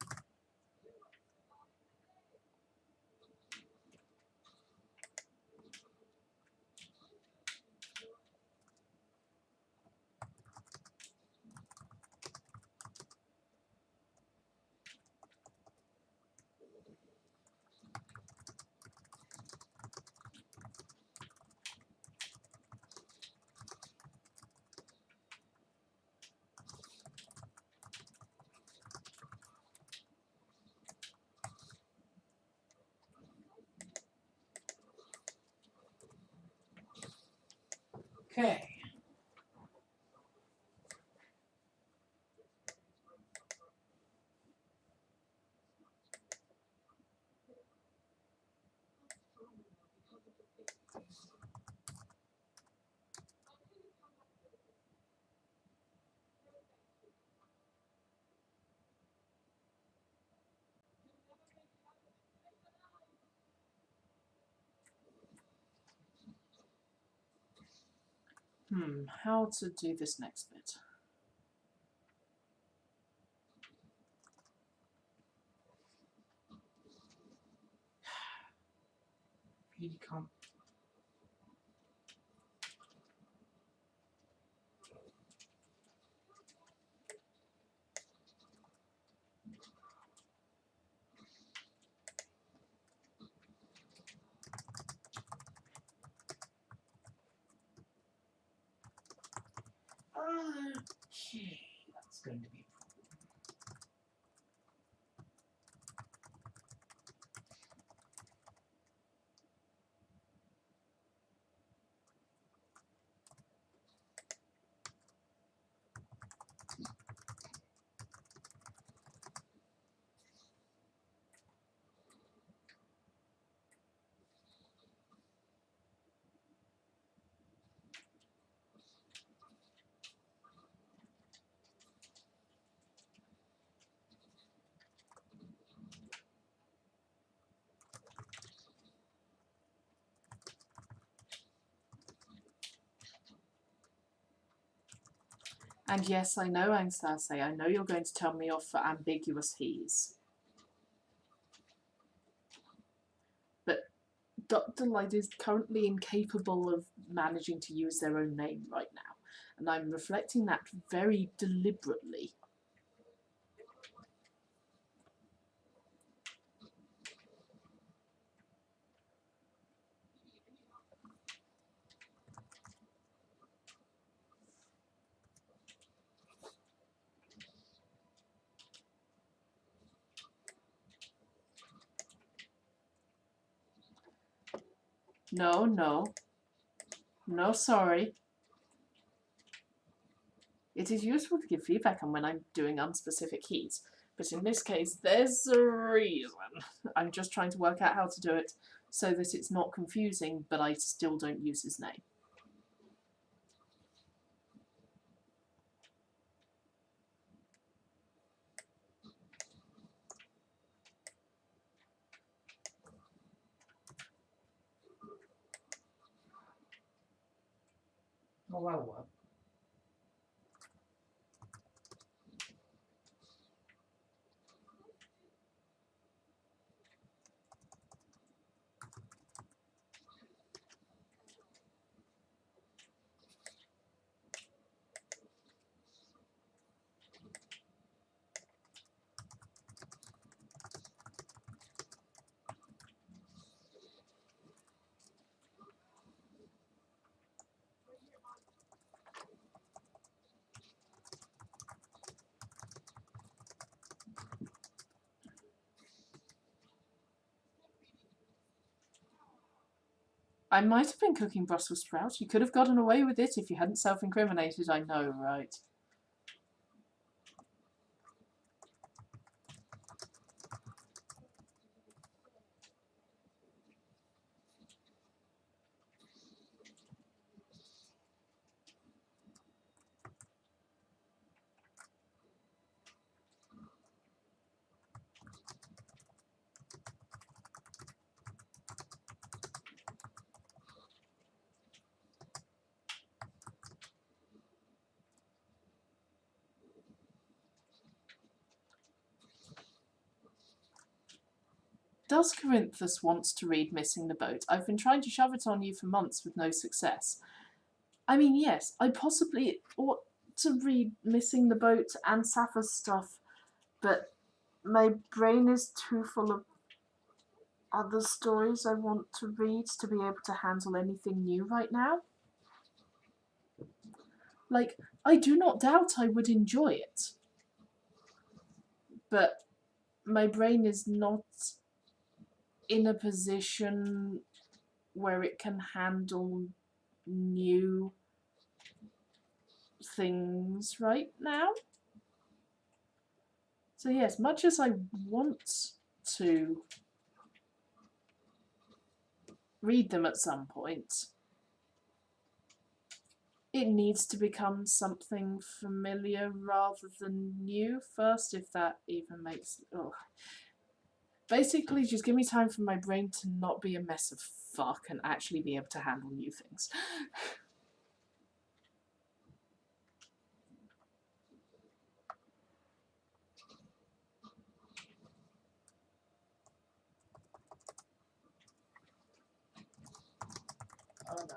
Okay. How to do this next bit? Really can't. Okay, that's going to be a problem. And yes, I know, Anastase, I know you're going to tell me off for ambiguous he's. But Dr. Light is currently incapable of managing to use their own name right now. And I'm reflecting that very deliberately. No, no. No, sorry. It is useful to give feedback on when I'm doing unspecific keys, but in this case, there's a reason. I'm just trying to work out how to do it so that it's not confusing, but I still don't use his name. Oh, well, what? I might have been cooking Brussels sprouts. You could have gotten away with it if you hadn't self-incriminated, I know, right? Does Corinthus wants to read Missing the Boat? I've been trying to shove it on you for months with no success. I mean, yes, I possibly ought to read Missing the Boat and Sappho's stuff, but my brain is too full of other stories I want to read to be able to handle anything new right now. Like, I do not doubt I would enjoy it, but my brain is not in a position where it can handle new things right now. So yes, much as I want to read them at some point, it needs to become something familiar rather than new first, if that even makes... Oh. Basically, just give me time for my brain to not be a mess of fuck and actually be able to handle new things. Oh, no.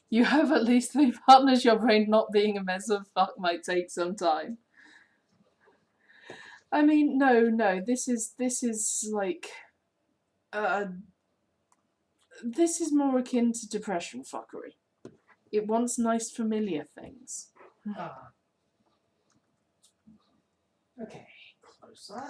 You have at least 3 partners, your brain not being a mess of fuck might take some time. I mean, no, this is like, this is more akin to depression fuckery. It wants nice familiar things. Ah. Okay, closer.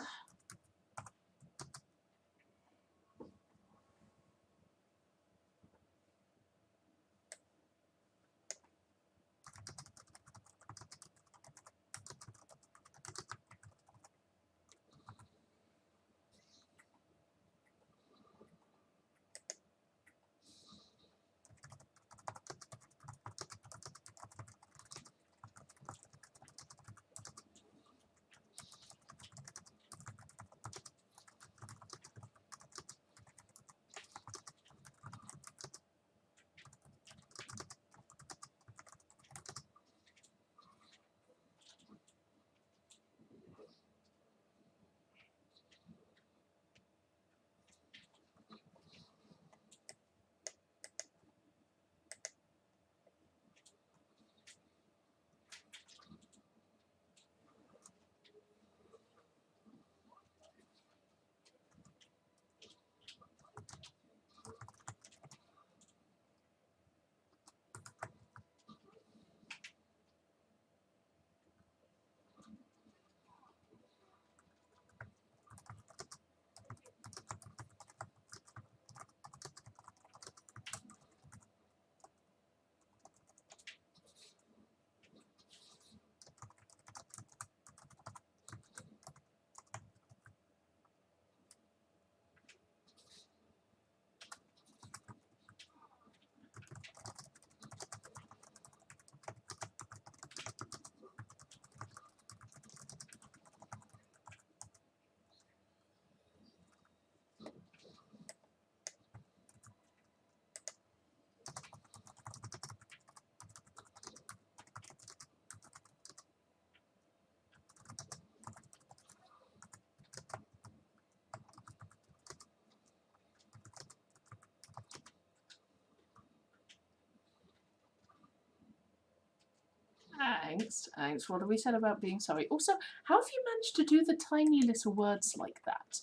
Angst, angst. What have we said about being sorry? Also, how have you managed to do the tiny little words like that?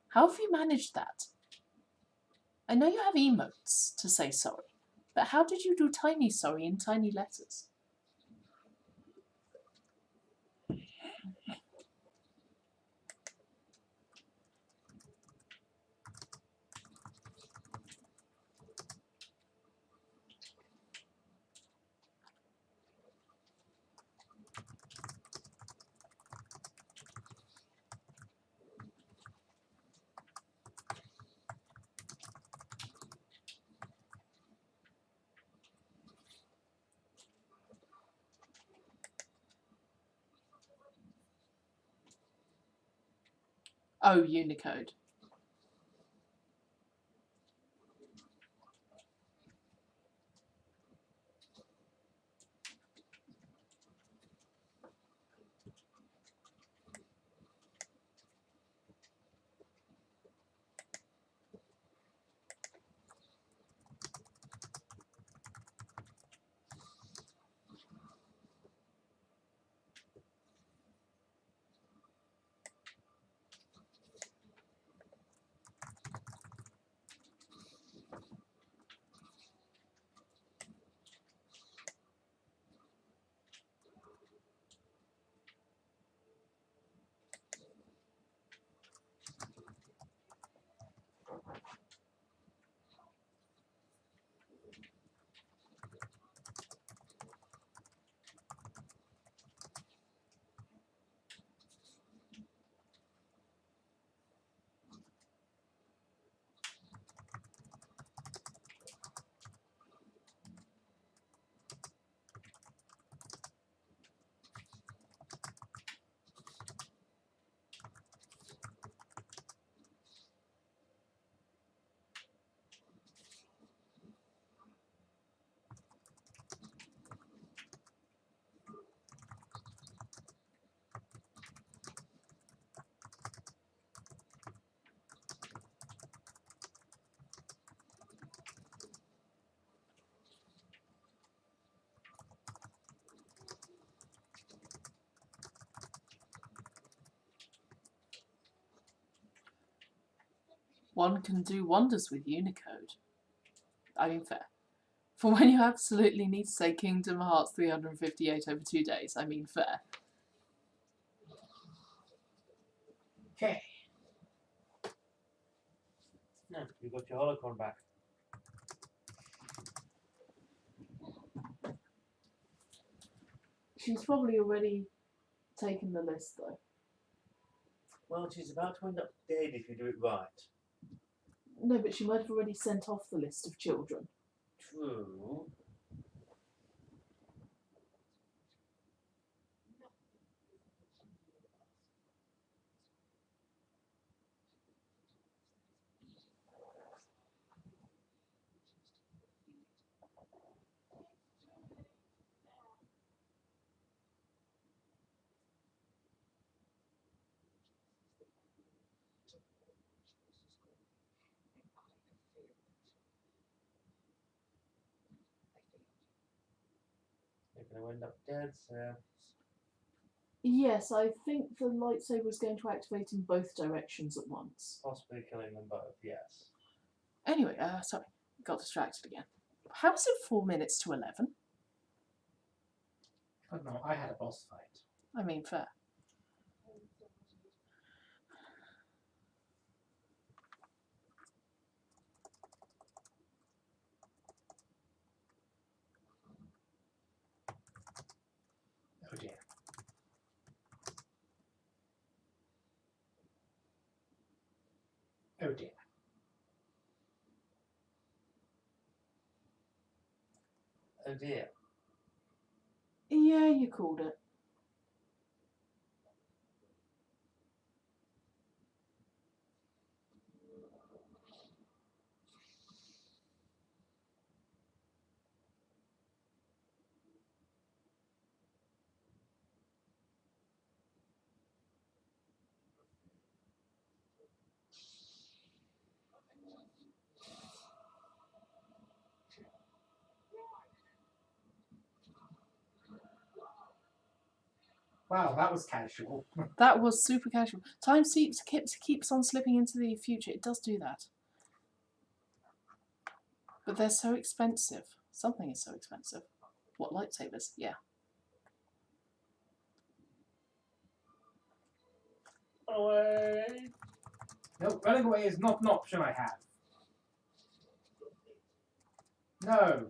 How have you managed that? I know you have emotes to say sorry, but how did you do tiny sorry in tiny letters? Oh, Unicode. One can do wonders with Unicode. I mean, fair. For when you absolutely need to say Kingdom Hearts 358 over 2 days, I mean, fair. Okay. No, you got your holocron back. She's probably already taken the list, though. Well, she's about to end up dead if you do it right. No, but she might have already sent off the list of children. True. They're going to end up dead, so... Yes, I think the lightsaber is going to activate in both directions at once. Possibly killing them both, yes. Anyway, sorry, got distracted again. How is it 4 minutes to 11? I don't know. I had a boss fight. I mean, fair. Oh dear. Oh dear. Oh dear. Yeah, you called it. Wow, that was casual. That was super casual. Time keeps on slipping into the future. It does do that. But they're so expensive. Something is so expensive. What, lightsabers? Yeah. Away. No, running away is not an option I have. No.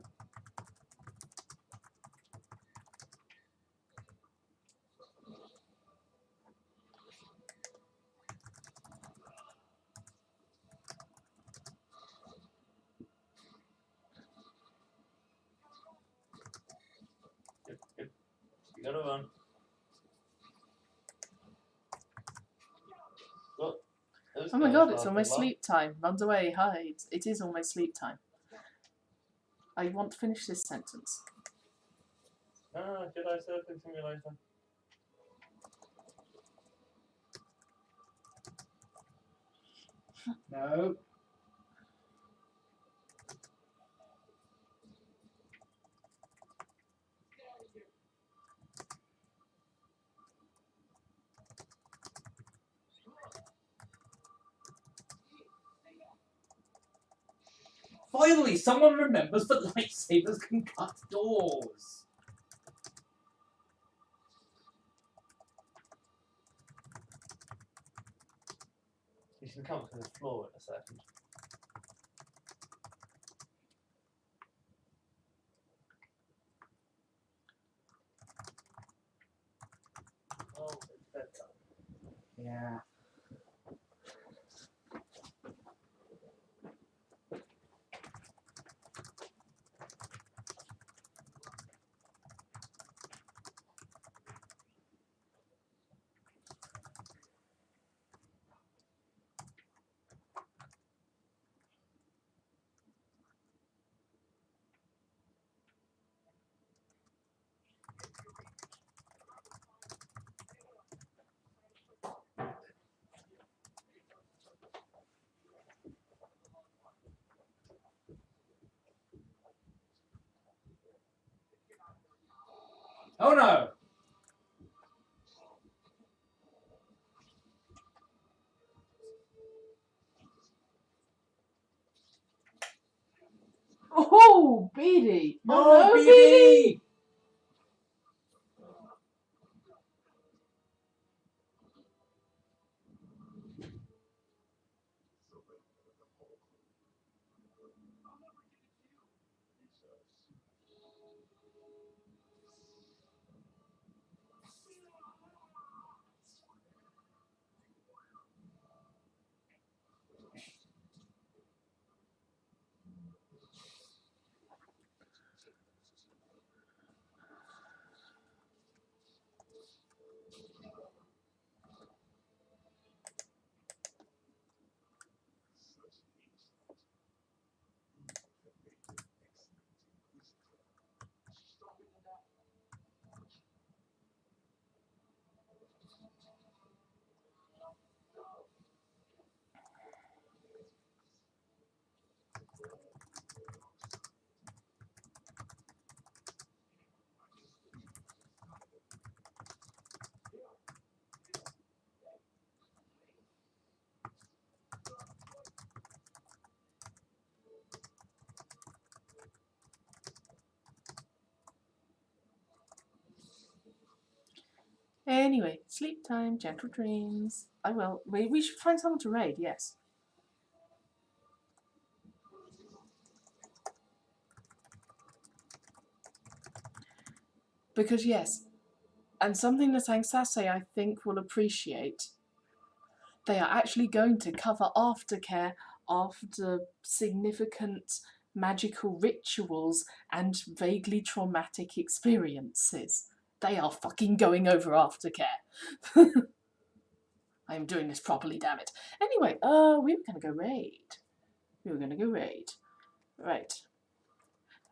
Yep. You gotta run. Look. Oh my god, it's almost sleep time. Runs away, hides. It is almost sleep time. I want to finish this sentence. Ah, Jedi Surfing Simulator. No. Finally, someone remembers that lightsabers can cut doors. You should come to the floor in a second. Oh, it's bedtime. Yeah. Oh no! Oh, Beady! No, Oh no, BD! Anyway, sleep time, gentle dreams. I will. We should find someone to raid, yes. Because, yes, and something that Angsase I think will appreciate, they are actually going to cover aftercare after significant magical rituals and vaguely traumatic experiences. They are fucking going over aftercare. I am doing this properly, damn it. Anyway, we were going to go raid. Right.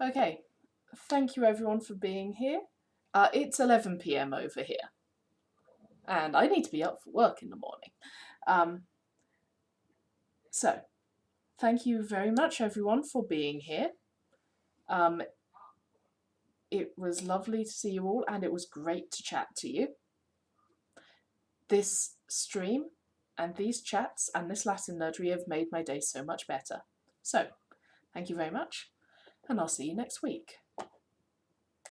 Okay. Thank you everyone for being here. It's 11 PM over here. And I need to be up for work in the morning. So, thank you very much everyone for being here. It was lovely to see you all and it was great to chat to you. this stream and these chats and this Latin nerdery have made my day so much better. So, thank you very much, and I'll see you next week.